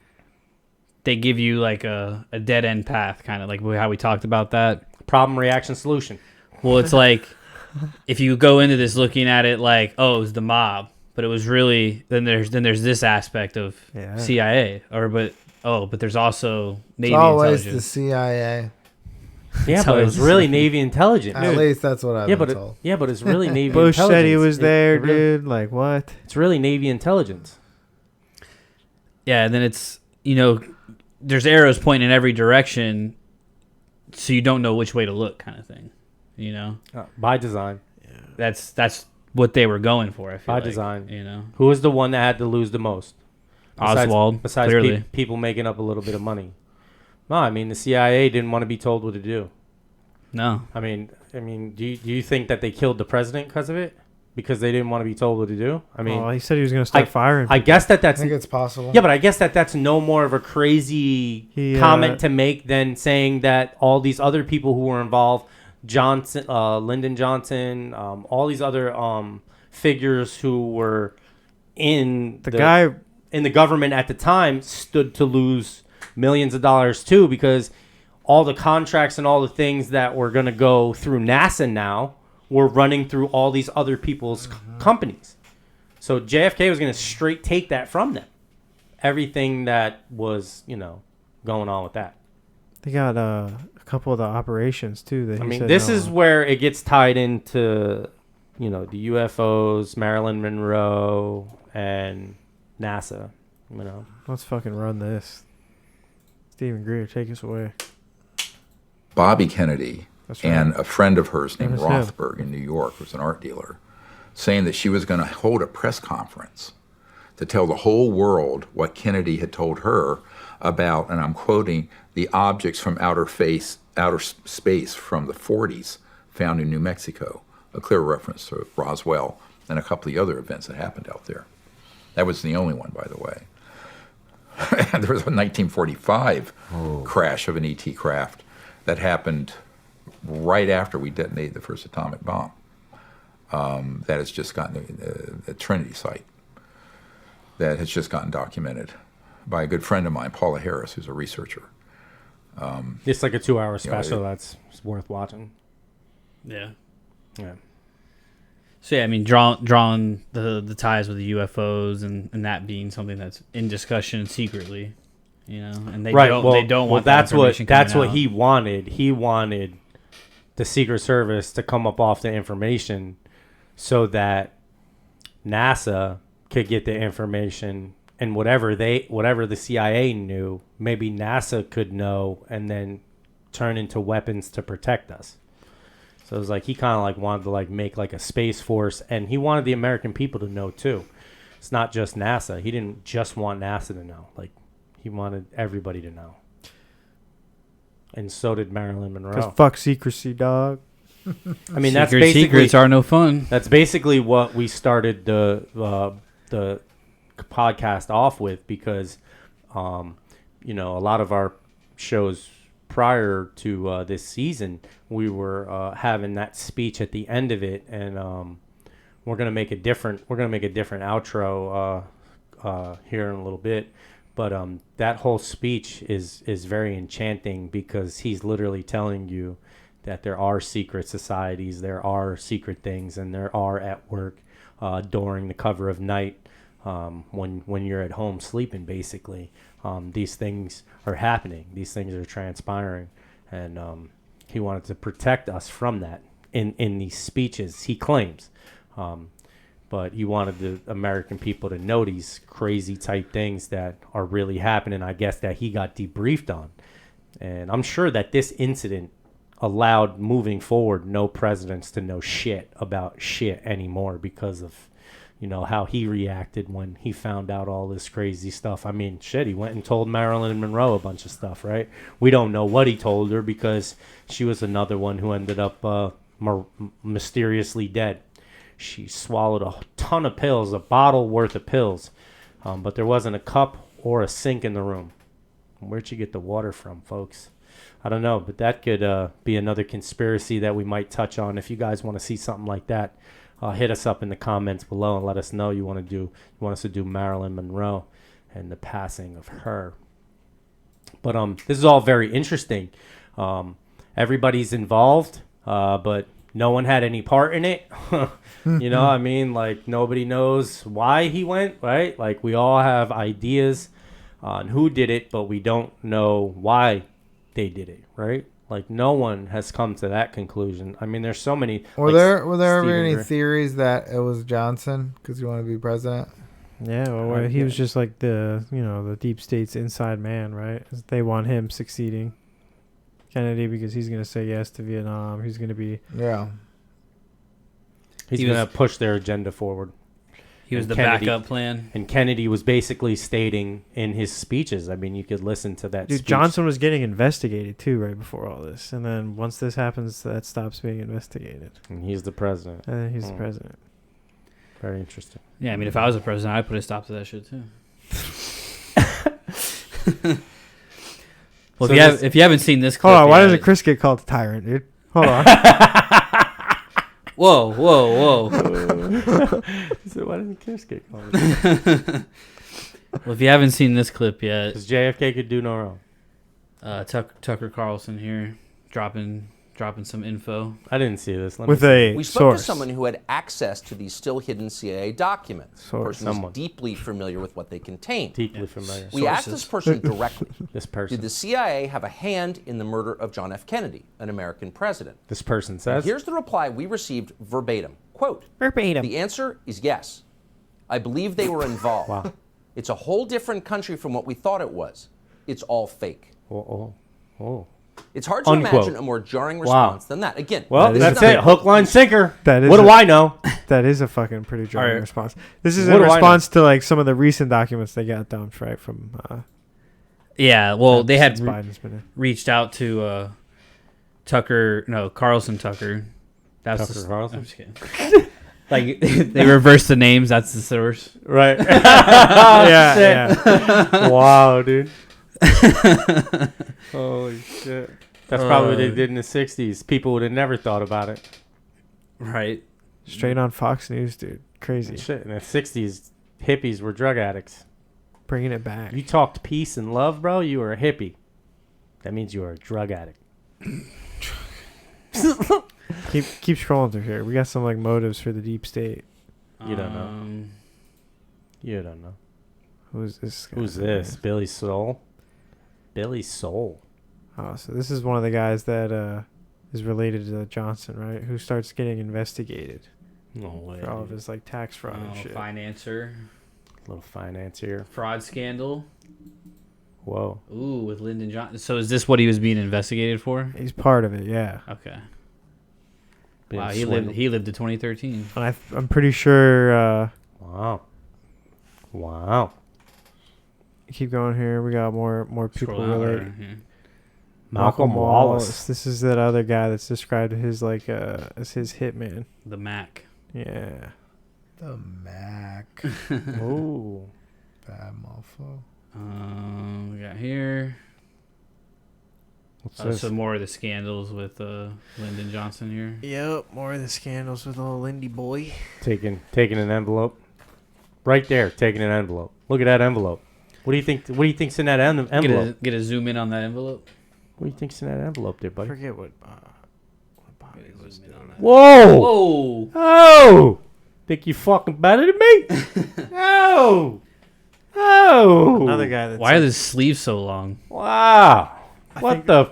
they give you like a dead end path, kind of like how we talked about that. Problem, reaction, solution. Well, it's like if you go into this looking at it like, oh, it was the mob. But it was really then there's this aspect of CIA but there's also Navy it's always intelligence. The CIA. Yeah, but it was really Navy intelligence. At least that's what I've been told. Yeah, but it's really Navy Bush intelligence. Bush said he was there, dude. Like what? It's really Navy intelligence. Yeah, and then it's, you know, there's arrows pointing in every direction, so you don't know which way to look, kind of thing. You know, by design. Yeah. That's what they were going for. I feel by like, design. You know, who was the one that had to lose the most? Oswald. Besides clearly. People making up a little bit of money. No, I mean the CIA didn't want to be told what to do. No, I mean, do you think that they killed the president because of it? Because they didn't want to be told what to do? I mean, he said he was going to start firing people. I guess that's. I think it's possible. Yeah, but I guess that's no more of a crazy comment to make than saying that all these other people who were involved, Lyndon Johnson, all these other figures who were in the government at the time stood to lose millions of dollars too, because all the contracts and all the things that were going to go through NASA now were running through all these other people's companies. So JFK was going to straight take that from them. Everything that was, going on with that. They got a couple of the operations too. That This is where it gets tied into, the UFOs, Marilyn Monroe, and NASA. Let's fucking run this. Stephen Greer, take us away. Bobby Kennedy and a friend of hers named That was him. Rothberg in New York, who's an art dealer, saying that she was going to hold a press conference to tell the whole world what Kennedy had told her about, and I'm quoting, the objects from outer space from the 40s found in New Mexico, a clear reference to Roswell and a couple of the other events that happened out there. That was the only one, by the way. There was a 1945 crash of an ET craft that happened right after we detonated the first atomic bomb. That has just gotten a Trinity site that has just gotten documented by a good friend of mine, Paula Harris, who's a researcher. It's like a 2-hour special that's worth watching. Yeah. Yeah. So, yeah, drawing the ties with the UFOs and that being something that's in discussion secretly, and they don't want that information coming that's what out. he wanted. He wanted the Secret Service to come up off the information so that NASA could get the information, and whatever the CIA knew, maybe NASA could know and then turn into weapons to protect us. So it was like he kind of like wanted to like make like a space force, and he wanted the American people to know too. It's not just NASA. He didn't just want NASA to know. Like he wanted everybody to know. And so did Marilyn Monroe. Because fuck secrecy, dog. That's basically secrets are no fun. That's basically what we started the podcast off with, because a lot of our shows prior to this season, we were having that speech at the end of it, and we're gonna make a different outro here in a little bit. But that whole speech is very enchanting, because he's literally telling you that there are secret societies, there are secret things, and there are at work during the cover of night, when you're at home sleeping, basically. These things are happening. These things are transpiring. And he wanted to protect us from that in these speeches, he claims. But he wanted the American people to know these crazy type things that are really happening, I guess, that he got debriefed on. And I'm sure that this incident allowed, moving forward, no presidents to know shit about shit anymore, because of how he reacted when he found out all this crazy stuff. He went and told Marilyn Monroe a bunch of stuff, right? We don't know what he told her, because she was another one who ended up mysteriously dead. She swallowed a ton of pills, a bottle worth of pills, but there wasn't a cup or a sink in the room. Where'd she get the water from, folks? I don't know, but that could be another conspiracy that we might touch on. If you guys want to see something like that, hit us up in the comments below and let us know you want us to do Marilyn Monroe and the passing of her. But this is all very interesting. Everybody's involved, but no one had any part in it. Like nobody knows why he went, right? Like we all have ideas on who did it, but we don't know why they did it, right? Like no one has come to that conclusion. There's so many. Were there ever any theories that it was Johnson because he wanted to be president? Yeah, well, he was just like the deep state's inside man, right? They want him succeeding Kennedy because he's going to say yes to Vietnam. He's going to be He's going to push their agenda forward. He was the Kennedy, backup plan. And Kennedy was basically stating in his speeches, you could listen to that speech. Johnson was getting investigated too right before all this. And then once this happens, that stops being investigated. And he's the president. And then he's the president. Very interesting. Yeah, if I was a president, I'd put a stop to that shit too. Well, if you haven't seen this clip, hold on, why doesn't Chris get called the tyrant, dude? Hold on. Whoa. So why doesn't Chris get called? Well, if you haven't seen this clip yet, because JFK could do no wrong. Tucker Carlson here dropping dropping some info. I didn't see this. Let With me see. a We spoke source. to someone who had access to these still hidden CIA documents. The Source. person was Someone. deeply familiar with what they contained. Deeply familiar. We asked this person directly, This person. did the CIA have a hand in the murder of John F. Kennedy, an American president? This person And says. here's the reply we received verbatim. Quote, Verbatim. the answer is yes. I believe they were involved. Wow. It's a whole different country from what we thought it was. It's all fake. Oh. It's hard to Unquote. imagine a more jarring response than that. Again, Well, this that's is not- it. Hook, line, sinker. That is what do a- I know? That is a fucking pretty jarring Alright. response. This is What in do I know? response to like some of the recent documents they got dumped, right? From Yeah, well, they had since Biden's been in. reached out to Carlson Tucker. That's Tucker Carlson? I'm just kidding. Like they reversed the names. That's the source. Right. Yeah. Wow, dude. Holy shit. That's probably what they did in the 60s. People would have never thought about it. Right. Straight on Fox News, dude. Crazy. Shit. In the 60s, hippies were drug addicts. Bringing it back. You talked peace and love, bro, you were a hippie. That means you were a drug addict. Keep scrolling through here. We got some like motives for the deep state. You don't know. You don't know. Who's this guy? Who's this? Billy Soul? Billy Soul. Oh, so this is one of the guys that is related to Johnson, right? Who starts getting investigated No way. for all of his like tax fraud and shit. Financer. Little financier. Fraud scandal. Whoa. Ooh, with Lyndon Johnson. So is this what he was being investigated for? He's part of it, yeah. Okay. Been Wow, he swindled. lived to 2013. And I'm pretty sure. Wow. Keep going here. We got more people Scroll out, related. yeah. Malcolm Wallace. This is that other guy that's described as like as his hitman. The Mac. Yeah. The Mac. Ooh. Bad mofo. We got here. What's this? Some more of the scandals with Lyndon Johnson here. Yep. More of the scandals with old Lindy boy. Taking an envelope. Right there, taking an envelope. Look at that envelope. What do you think? What do you think's in that envelope? Get a zoom in on that envelope. What do you think's in that envelope, there, I buddy? forget what Bobby was doing. Whoa! Whoa! Oh! Think you fucking better than me? No! Oh! Another guy that's Why are like, the sleeves so long? Wow! What think- the?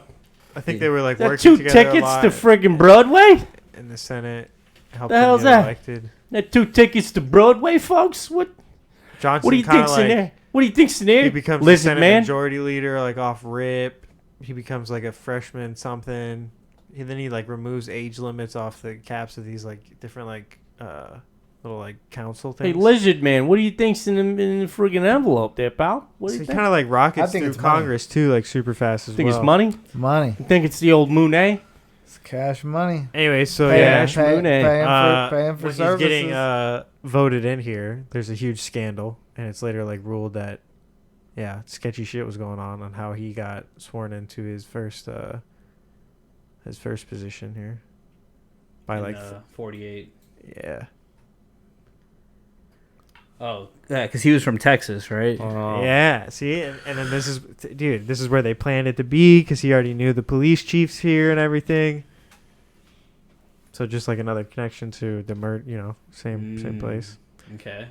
I think they were like That working 2 together a tickets lot to friggin' Broadway? in the Senate. Helped The him hell's get that? elected. That 2 tickets to Broadway, folks? What? Johnson What do you kinda think's like, in there? What do you think's in there? He becomes the Lizard Senate man. majority leader, like off rip. He becomes like a freshman something. Then he like removes age limits off the caps of these like different like little like council Hey, things. Lizard man, what do you think's in the friggin' envelope there, pal? What do So you he think? kind of like I rockets think through it's money. Congress too, like super fast as Think well. it's money? Money. You think it's the old Monet? It's cash money. Anyway, so Pay- yeah, Cash Mooney. Paying for when services. he's getting voted in here, there's a huge scandal, and it's later like ruled that, yeah, sketchy shit was going on how he got sworn into his first position here by like 48. yeah. Oh, yeah, because he was from Texas, right? Yeah, see, and then this is where they planned it to be because he already knew the police chiefs here and everything. So just like another connection to the same place. Okay.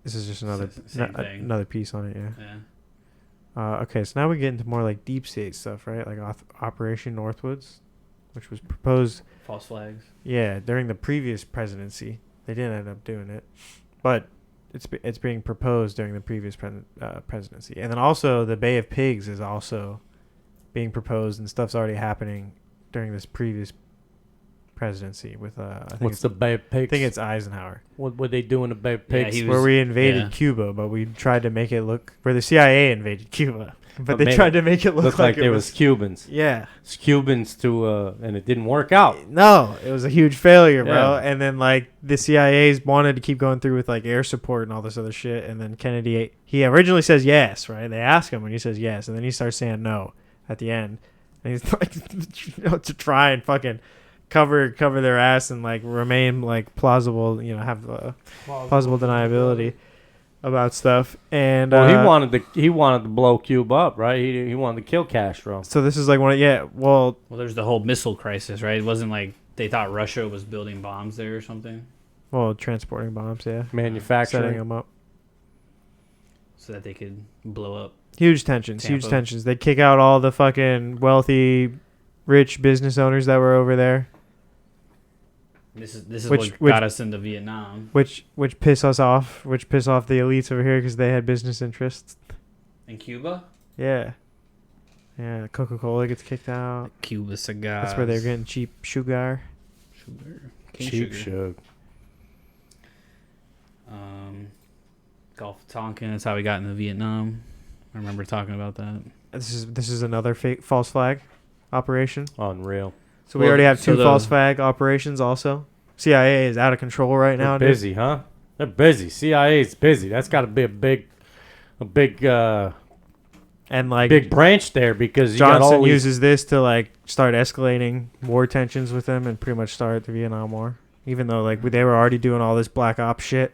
This is just another Same thing. another piece on it, yeah. Yeah. Okay, so now we get into more like deep state stuff, right? Like Operation Northwoods, which was proposed. False flags. Yeah, during the previous presidency, they didn't end up doing it, but it's being proposed during the previous presidency, and then also the Bay of Pigs is also being proposed, and stuff's already happening during this previous presidency with What's the Bay of Pigs? I think it's Eisenhower, What were they doing to Bay of Yeah, Pigs? he where was- we invaded yeah. Cuba, but we tried to make it look where the CIA invaded Cuba, but But they made tried to make it Looked like it they was Cubans. yeah. It's Cubans and it didn't work out. No, it was a huge failure, bro. Yeah. And then like the CIA's wanted to keep going through with like air support and all this other shit. And then Kennedy, he originally says yes, right? They ask him and he says yes, and then he starts saying no at the end. And he's like, to try and fucking cover their ass and like remain like plausible, have plausible deniability. about stuff. And Well, he wanted to blow Cuba up, right? He wanted to kill Castro. so this is like one of, Well, there's the whole missile crisis, right? It wasn't like they thought Russia was building bombs there or something. well, transporting bombs, Manufacturing. setting them up. So that they could blow up. Huge tensions, Tampa. They'd kick out all the fucking wealthy, rich business owners that were over there, This is Which- what which- got us into Vietnam. which piss us off, which piss off the elites over here because they had business interests. In Cuba? Yeah. Yeah, Coca-Cola gets kicked out. Cuba cigars. That's where they're getting cheap sugar. Sugar. Cane Cheap sugar. sugar. Gulf of Tonkin. That's how we got into Vietnam. I remember talking about that. This is another fake false flag operation. Unreal. So we Well, already have so two the- false flag operations also. CIA is out of control right now, They're dude. busy, huh? They're busy. CIA's busy. That's got to be a big And like big branch there because you got Johnson all these. uses this to like start escalating war tensions with them and pretty much start the Vietnam War. Even though like they were already doing all this black ops shit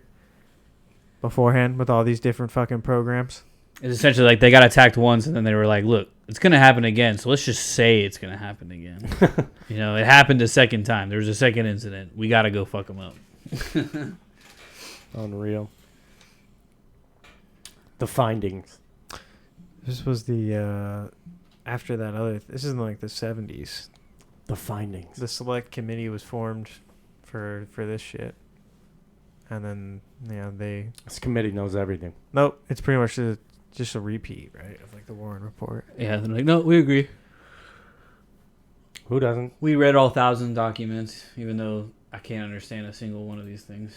beforehand with all these different fucking programs. It's essentially like they got attacked once and then they were like, look, it's going to happen again. So let's just say it's going to happen again. You know, it happened a second time. There was a second incident. We got to go fuck them up. Unreal. The findings. This was the after that other. This is in like the 70s. The findings. The select committee was formed for this shit, and then they This committee knows everything. nope. It's pretty much just a repeat, right, of like the Warren Report. Yeah, they're like, no, we agree. Who doesn't? We read all 1,000 documents, even though I can't understand a single one of these things.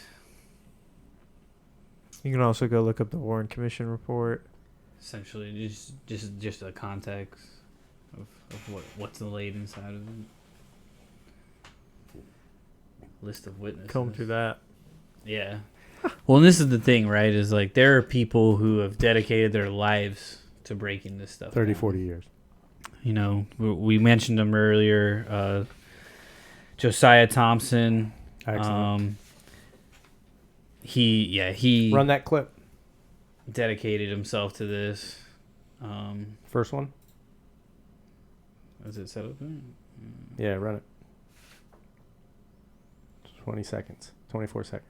You can also go look up the Warren Commission report. Essentially, just a context of what's laid inside of it. List of witnesses. Comb through that. Yeah. Well, and this is the thing, right? Is like there are people who have dedicated their lives to breaking this stuff 30, down. 40 years. You know, we mentioned them earlier. Josiah Thompson. Excellent. He Run that clip. dedicated himself to this. First one. Is it set up? Yeah, run it. 20 seconds. 24 seconds.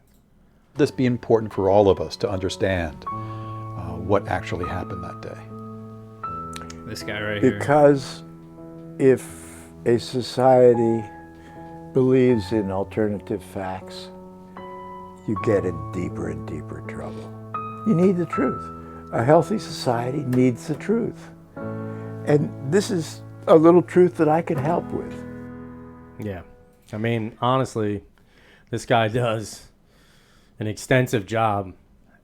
This be important for all of us to understand what actually happened that day. This guy right here. Because if a society believes in alternative facts, you get in deeper and deeper trouble. You need the truth. A healthy society needs the truth. And this is a little truth that I can help with. Yeah. I mean, honestly, this guy does an extensive job,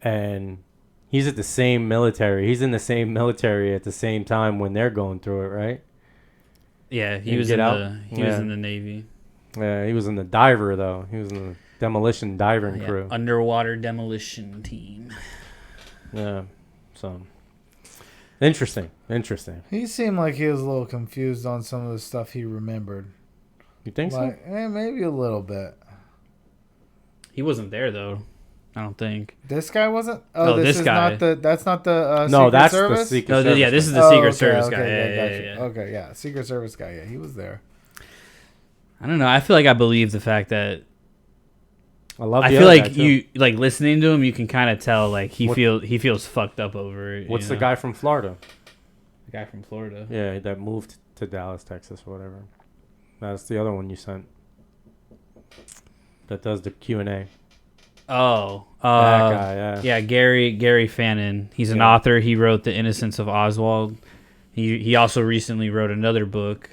and he's at the same military. He's in the same military at the same time when they're going through it, right? Yeah, he Didn't was get in out? he was Yeah. in the Navy. Yeah, he was in the diver, though. He was in the demolition diving Yeah, crew. underwater demolition team. Yeah. So, interesting. He seemed like he was a little confused on some of the stuff he remembered. You think Like, maybe a little bit. He wasn't there though. I don't think. This guy wasn't. No, this this is guy. not the. That's not the. No, Secret that's Service? the Secret No, Service. yeah, this is the Oh, Secret okay, Service okay, guy. okay, Yeah, gotcha. yeah, yeah. Okay, yeah, Secret Service guy. Yeah, he was there. I don't know. I feel like I believe the fact that I love. I the feel other like guy, too. you like listening to him. You can kind of tell like he What- feels fucked up over it. What's you the know? guy from Florida? The guy from Florida. Yeah, that moved to Dallas, Texas, or whatever. That's the other one you sent. That does the Q&A. Oh, That guy, yeah. yeah, Gary Fannin. He's an Yeah. author. He wrote The Innocence of Oswald. He also recently wrote another book.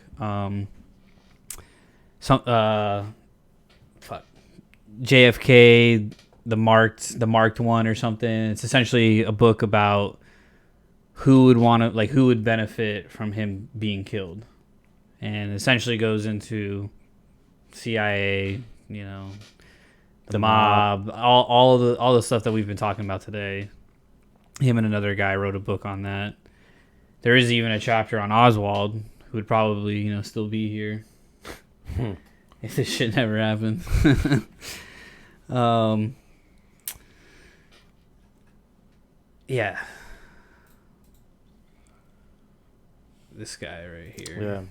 JFK, the marked one or something. It's essentially a book about who would benefit from him being killed, and essentially goes into CIA, you know, the mob, all the stuff that we've been talking about today. Him and another guy wrote a book on that. There is even a chapter on Oswald, who would probably, you know, still be here if this shit never happened. Yeah. This guy right here. Yeah.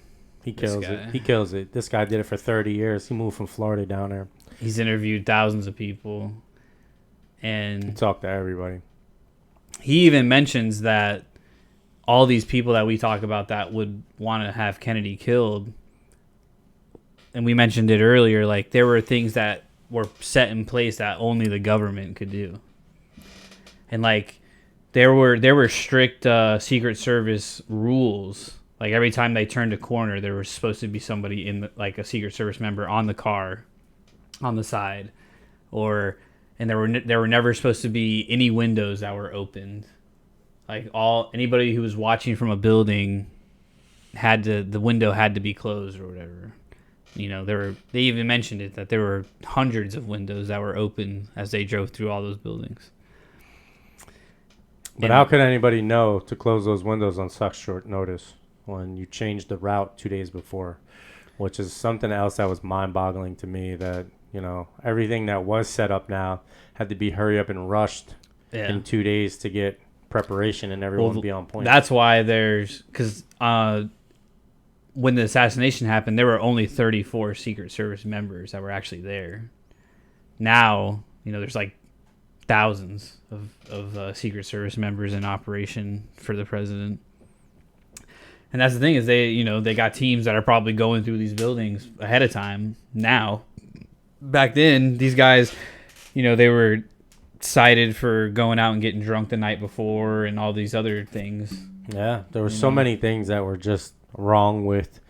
He This kills guy. it. He kills it. This guy did it for 30 years. He moved from Florida down there. He's interviewed thousands of people. He And talked to everybody. he even mentions that all these people that we talk about that would want to have Kennedy killed, and we mentioned it earlier, like there were things that were set in place that only the government could do. And like there were strict Secret Service rules. Like every time they turned a corner, there was supposed to be somebody in like a Secret Service member on the car, on the side, and there were never supposed to be any windows that were opened. Like anybody who was watching from a building the window had to be closed or whatever. You know, they even mentioned it that there were hundreds of windows that were open as they drove through all those buildings. But how could anybody know to close those windows on such short notice when you changed the route 2 days before? Which is something else that was mind-boggling to me, that, you know, everything that was set up now had to be hurry up and rushed in 2 days to get preparation and everyone be on point. That's why because when the assassination happened, there were only 34 Secret Service members that were actually there. Now, you know, there's like thousands of Secret Service members in operation for the president. And that's the thing is they got teams that are probably going through these buildings ahead of time now. Back then, these guys, you know, they were cited for going out and getting drunk the night before and all these other things. Yeah, there were so many things that were just wrong with,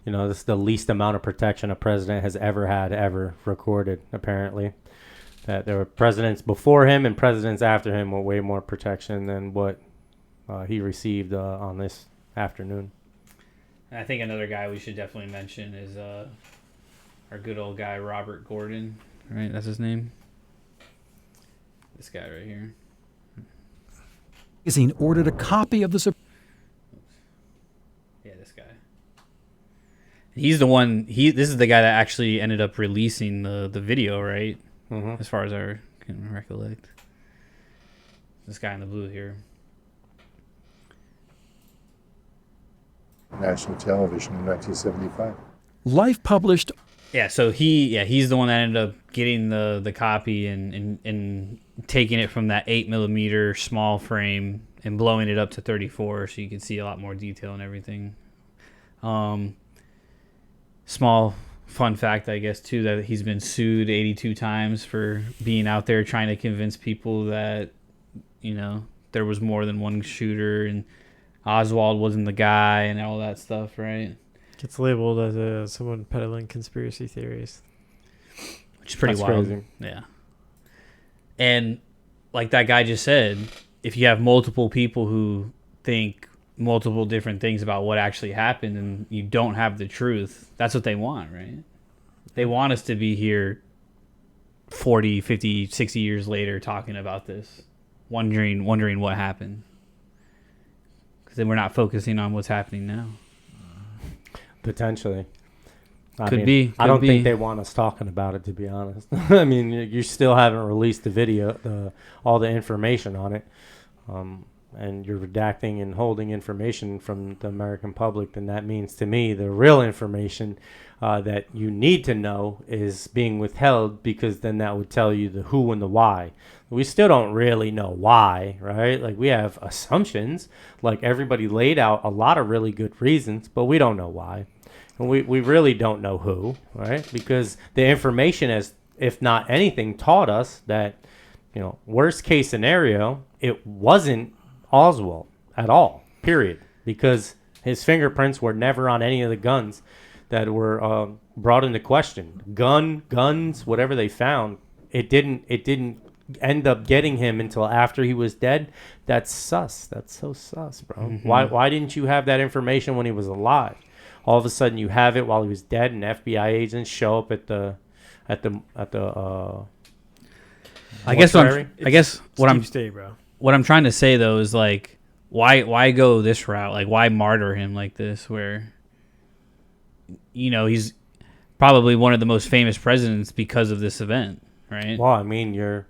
you know, this is the least amount of protection a president has ever recorded, apparently. That there were presidents before him and presidents after him with way more protection than what he received on this afternoon. And I think another guy we should definitely mention is our good old guy, Robert Gordon. Right? That's his name? This guy right here. Magazine ordered a copy of the Yeah, this guy. He's the one. This is the guy that actually ended up releasing the video, right? Mm-hmm. As far as I can recollect. This guy in the blue here. National television in 1975. Life published. Yeah, so he's the one that ended up getting the copy and taking it from that 8mm small frame and blowing it up to 34 so you can see a lot more detail and everything. Small fun fact, I guess, too, that he's been sued 82 times for being out there trying to convince people that, you know, there was more than one shooter and Oswald wasn't the guy and all that stuff, right? Gets labeled as someone peddling conspiracy theories, which is pretty wild. Crazy. Yeah. And like that guy just said, if you have multiple people who think multiple different things about what actually happened and you don't have the truth, that's what they want, right? They want us to be here 40, 50, 60 years later talking about this, wondering what happened. Because then we're not focusing on what's happening now. Potentially. Could be. I don't think they want us talking about it, to be honest. I mean, you still haven't released the video, all the information on it, and you're redacting and holding information from the American public. Then that means to me the real information that you need to know is being withheld, because then that would tell you the who and the why. We still don't really know why, right? Like, we have assumptions. Like, everybody laid out a lot of really good reasons, but we don't know why. And we really don't know who, right? Because the information has, if not anything, taught us that, you know, worst case scenario, it wasn't Oswald at all, period. Because his fingerprints were never on any of the guns that were brought into question. Guns, whatever they found, it didn't end up getting him until after he was dead. That's sus. That's so sus, bro. Mm-hmm. Why didn't you have that information when he was alive? All of a sudden you have it while he was dead, and FBI agents show up at the I guess what I'm trying to say though is, like, why go this route? Like, why martyr him like this, where, you know, he's probably one of the most famous presidents because of this event, right? Well, I mean, you're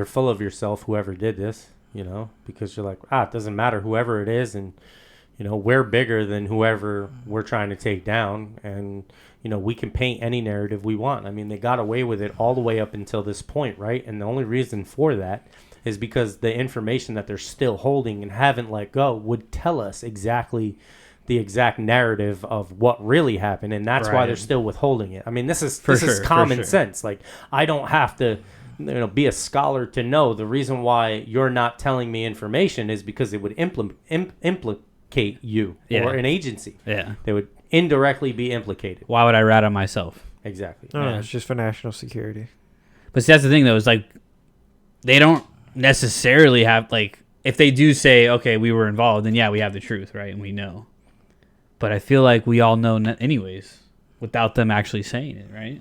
full of yourself, whoever did this. you know, because you're like, it doesn't matter whoever it is, and you know, we're bigger than whoever we're trying to take down, and you know, we can paint any narrative we want. I mean, they got away with it all the way up until this point, right? And the only reason for that is because the information that they're still holding and haven't let go would tell us exactly the exact narrative of what really happened, and that's why they're still withholding it. I mean, this is common sense. Like, I don't have to, you know, be a scholar to know the reason why you're not telling me information is because it would implicate you or an agency. Yeah, they would indirectly be implicated. Why would I rat on myself? Exactly. No, it's just for national security. But see, that's the thing, though, is like they don't necessarily have, like, if they do say, okay, we were involved, then yeah, we have the truth, right? And we know. But I feel like we all know anyways without them actually saying it, right?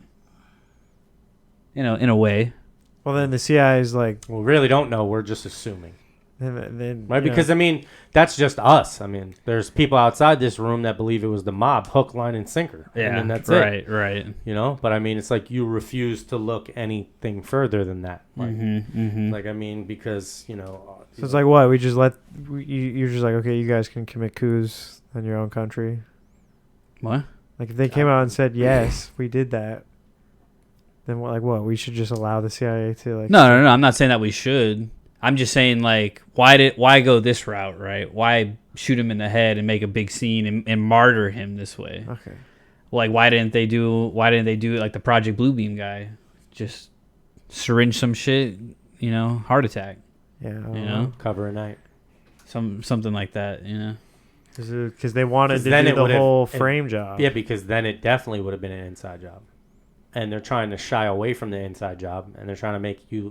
You know, in a way. Well, then the CIA is like... We really don't know. We're just assuming. Then, right? Because, I mean, that's just us. I mean, there's people outside this room that believe it was the mob, hook, line, and sinker. Yeah, and that's it. Right. You know? But, I mean, it's like you refuse to look anything further than that. Like, like I mean, because, you know... So it's like, what? We just let... You're just like, okay, you guys can commit coups in your own country. What? Like, if they came out and said, yes, we did that, then what? Like, what? We should just allow the CIA to, like... No. I'm not saying that we should. I'm just saying, like, why go this route, right? Why shoot him in the head and make a big scene and martyr him this way? Okay. Like, why didn't they do it like the Project Bluebeam guy? Just syringe some shit, you know, heart attack. Yeah. You know? Cover a night. Something like that, you know? Because they wanted to do the whole frame job. Yeah, because then it definitely would have been an inside job. And they're trying to shy away from the inside job, and they're trying to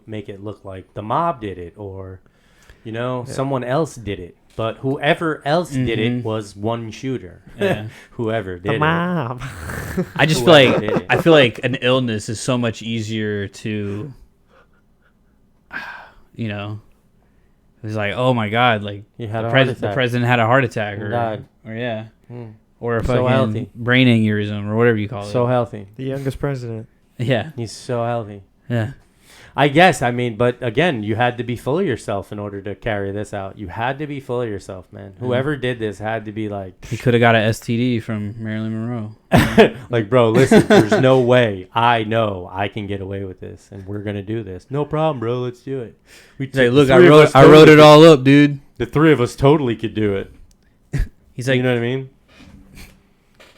make it look like the mob did it, or, you know, someone else did it. But whoever else did it was one shooter. Yeah. Whoever did the mob. I just feel like an illness is so much easier to, you know, it's like, oh my God, like the president had a heart attack or died. Or a fucking brain aneurysm or whatever you call it. So healthy. The youngest president. Yeah. He's so healthy. Yeah. I guess, I mean, but again, you had to be full of yourself in order to carry this out. You had to be full of yourself, man. Whoever did this had to be like... He could have got an STD from Marilyn Monroe. Like, bro, listen, there's no way I know I can get away with this, and we're going to do this. No problem, bro. Let's do it. Hey, look, I wrote it all up, dude. The three of us totally could do it. He's like... You know what I mean?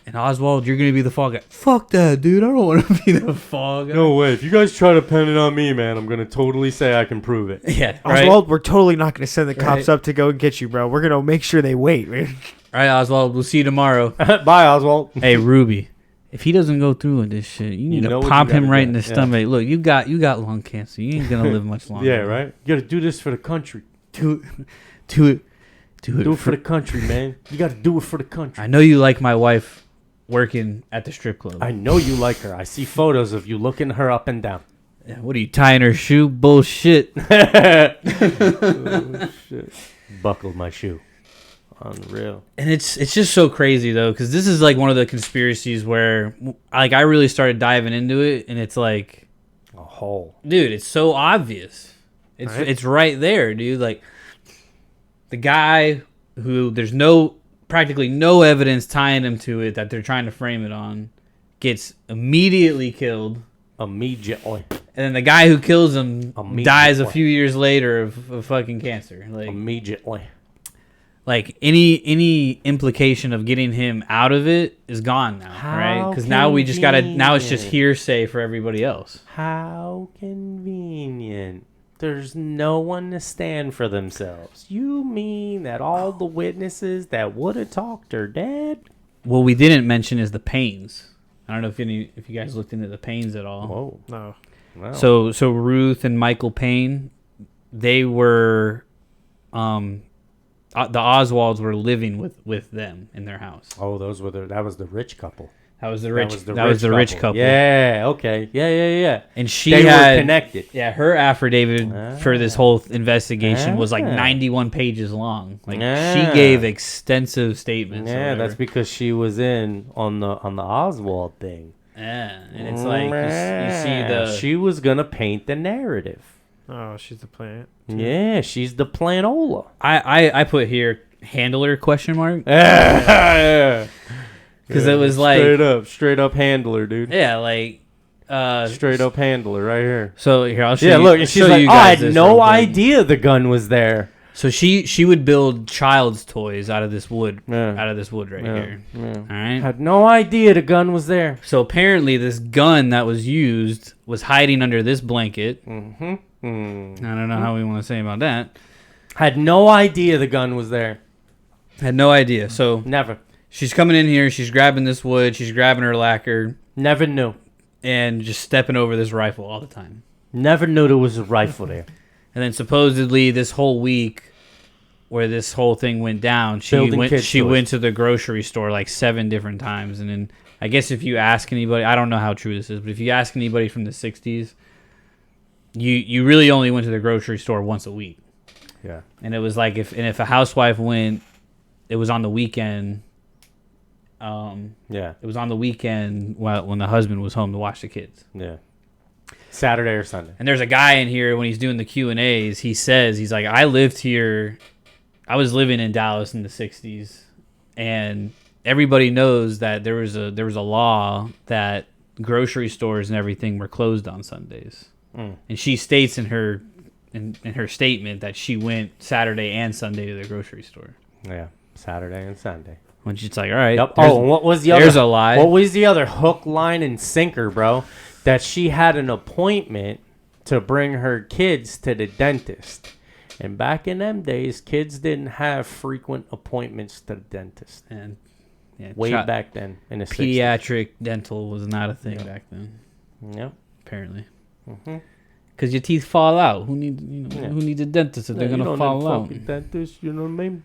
And Oswald, you're going to be the fall guy. Fuck that, dude. I don't want to be the fall guy. No way. If you guys try to pin it on me, man, I'm going to totally say I can prove it. Yeah. Oswald, we're totally not going to send the cops up to go and get you, bro. We're going to make sure they wait, man. All right, Oswald. We'll see you tomorrow. Bye, Oswald. Hey, Ruby. If he doesn't go through with this shit, you need to pop him right in the stomach. Look, you got lung cancer. You ain't going to live much longer. Yeah, right? You got to do this for the country. Do it for the country, man. You got to do it for the country. I know you like my wife working at the strip club. I know you like her. I see photos of you looking her up and down. Yeah, what are you, tying her shoe? Bullshit. Oh, shit. Buckled my shoe. Unreal. And it's just so crazy, though, because this is like one of the conspiracies where like I really started diving into it, and it's like a hole. Dude, it's so obvious. It's right there, dude. Like the guy who there's practically no evidence tying him to it that they're trying to frame it on gets immediately killed. Immediately. And then the guy who kills him dies a few years later of fucking cancer. Like immediately. Like any implication of getting him out of it is gone now, right? Because now we just now it's just hearsay for everybody else. How convenient. There's no one to stand for themselves. You mean that all the witnesses that would have talked are dead? What we didn't mention is the Paynes. I don't know if you guys looked into the Paynes at all. Whoa. No. Wow. So Ruth and Michael Payne, they were, the Oswalds were living with them in their house. Oh, that was the rich couple. That was the rich couple. Yeah, okay. Yeah. And they were connected. Yeah, her affidavit for this whole investigation was like 91 pages long. Like she gave extensive statements. Yeah, that's because she was in on the Oswald thing. Yeah, and it's like you see she was gonna paint the narrative. Oh, she's the plant. Yeah, she's the planola. I put here handler question mark. Because it was like straight up handler, dude. Yeah, like straight up handler right here. So here I'll show you. Yeah, look, and she's like, oh, I had no idea the gun was there. So she would build child's toys out of this wood, right here. Yeah. All right. Had no idea the gun was there. So apparently this gun that was used was hiding under this blanket. Mm-hmm. I don't know how we want to say about that. Had no idea the gun was there. Had no idea. So never. She's coming in here. She's grabbing this wood. She's grabbing her lacquer. Never knew. And just stepping over this rifle all the time. Never knew there was a rifle there. And then supposedly this whole week where this whole thing went down, she went to the grocery store like 7 different times. And then I guess if you ask anybody, I don't know how true this is, but if you ask anybody from the 60s, you really only went to the grocery store once a week. Yeah. And it was like if a housewife went, it was on the weekend. It was on the weekend when the husband was home to watch the kids. Yeah. Saturday or Sunday. And there's a guy in here when he's doing the Q&As, he says, he's like, I was living in Dallas in the 60s, and everybody knows that there was a law that grocery stores and everything were closed on Sundays. And she states in her statement that she went Saturday and Sunday to the grocery store. Yeah, Saturday and Sunday. Which it's like, all right. Yep. Oh, and what was the other? There's a lie. What was the other hook, line, and sinker, bro? That she had an appointment to bring her kids to the dentist. And back in them days, kids didn't have frequent appointments to the dentist. And way back then in the pediatric 60s. Dental was not a thing back then. Yep. Apparently. Because your teeth fall out. Who needs a dentist if they're gonna fall out? Dentist, you know what I mean?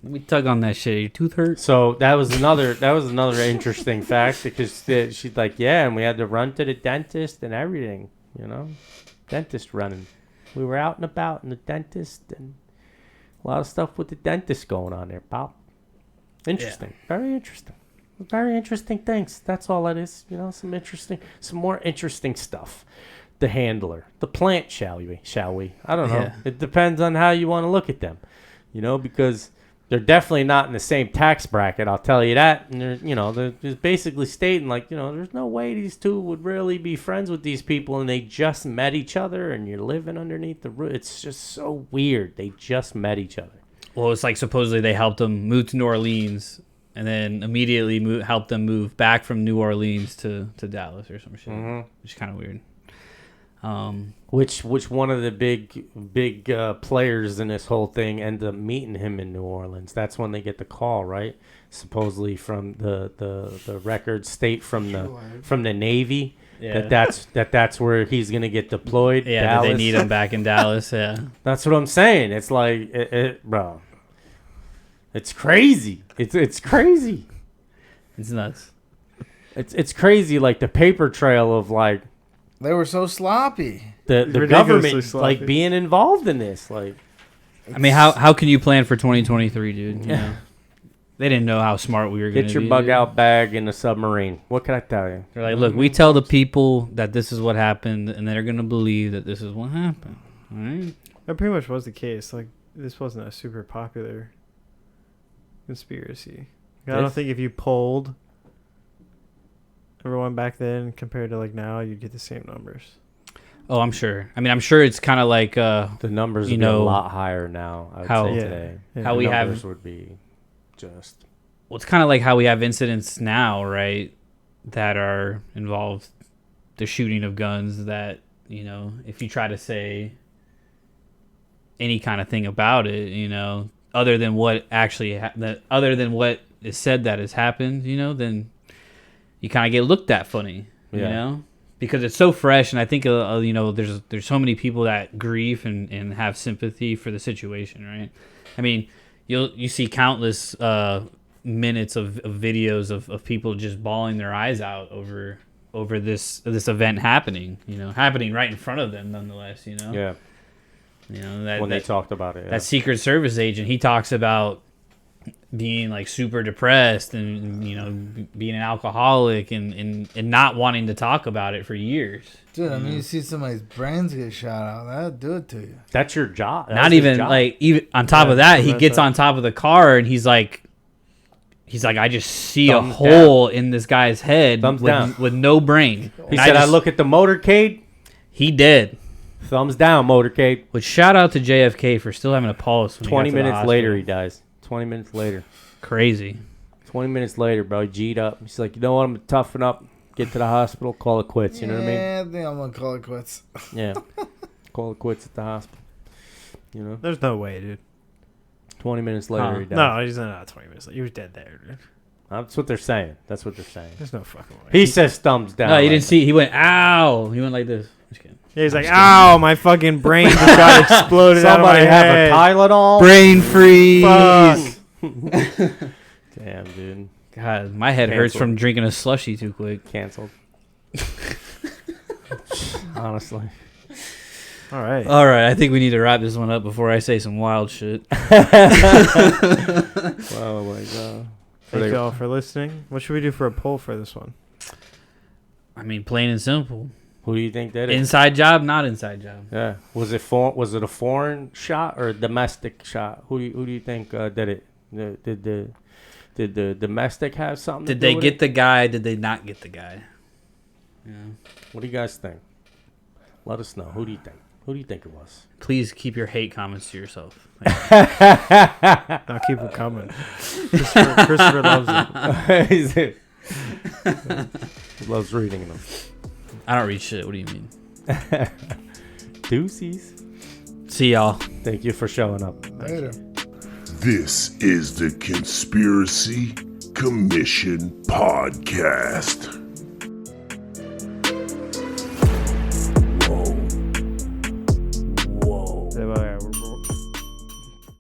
Let me tug on that shit. Your tooth hurt. So that was another interesting fact, because she's like, yeah, and we had to run to the dentist and everything, dentist running. We were out and about in the dentist, and a lot of stuff with the dentist going on there, pal. Interesting. Yeah. Very interesting. Very interesting things. That's all it is. Some more interesting stuff. The handler, the plant, shall we? I don't know. Yeah. It depends on how you want to look at them, because they're definitely not in the same tax bracket. I'll tell you that. And they're just basically stating there's no way these two would really be friends with these people, and they just met each other, and you're living underneath the roof. It's just so weird. They just met each other. Well, it's like supposedly they helped them move to New Orleans, and then immediately helped them move back from New Orleans to Dallas or some shit, which is kind of weird. Which one of the big players in this whole thing end up meeting him in New Orleans? That's when they get the call, right? Supposedly from the records state from the Navy. Yeah. That's where he's gonna get deployed. Yeah, that they need him back in Dallas. Yeah, that's what I'm saying. It's like, bro, it's crazy. It's crazy. It's nuts. It's crazy. Like the paper trail of like they were so sloppy. The government sloppy. Being involved in this. Like, I mean, how can you plan for 2023, dude? Yeah. They didn't know how smart we were going to be. Get your bug out bag in the submarine. What can I tell you? They're like, look, we tell the people that this is what happened, and they're going to believe that this is what happened. All right? That pretty much was the case. Like, this wasn't a super popular conspiracy. I don't think if you polled everyone back then compared to like now, you'd get the same numbers. Oh, I'm sure. I mean, I'm sure it's kind of like the numbers would be a lot higher now. I would say today. Yeah. How we numbers would be just. Well, it's kind of like how we have incidents now, right? That are involved the shooting of guns. That if you try to say any kind of thing about it, other than what actually other than what is said that has happened, then you kind of get looked at funny, because it's so fresh. And I think, there's so many people that grieve and have sympathy for the situation, right? I mean, you see countless minutes of videos of people just bawling their eyes out over this event happening, happening right in front of them, nonetheless, Yeah. They talked about it. Yeah. That Secret Service agent, he talks about being like super depressed and being an alcoholic and not wanting to talk about it for years. Dude, I mean, you see somebody's brains get shot out, that'll do it to you. That's your job. Not even like even on top of that, he gets on top of the car and he's like, I just see a hole in this guy's head with no brain. He said, I look at the motorcade. He did. Thumbs down, motorcade. Which shout out to JFK for still having a pulse. 20 minutes later, he dies. 20 minutes later. Crazy. 20 minutes later, bro, G'd up. He's like, you know what? I'm going to toughen up, get to the hospital, call it quits. You know what I mean? Yeah, I think I'm going to call it quits. Yeah. Call it quits at the hospital. You know? There's no way, dude. 20 minutes later, he died. No, he's not 20 minutes later. He was dead there, dude. That's what they're saying. That's what they're saying. There's no fucking way. He says thumbs down. No, you didn't see. He went, ow. He went like this. Just kidding. Yeah, he's like, ow, my fucking brain just got exploded out of my head. Somebody have a Tylenol? Brain freeze. Fuck. Damn, dude. God, my head hurts from drinking a slushie too quick. Canceled. Honestly. All right. I think we need to wrap this one up before I say some wild shit. Oh my god. Thank you all for listening. What should we do for a poll for this one? I mean, plain and simple. Who do you think did it? Inside job, not inside job. Yeah. Was it a foreign shot or a domestic shot? Who do you think did it? Did the domestic have something? Did they get the guy? Did they not get the guy? Yeah. What do you guys think? Let us know. Who do you think? Who do you think it was? Please keep your hate comments to yourself. I'll keep them coming. Christopher loves it. He loves reading them. I don't read shit. What do you mean? Deuces. See y'all. Thank you for showing up. Later. This is the Conspiracy Commission Podcast.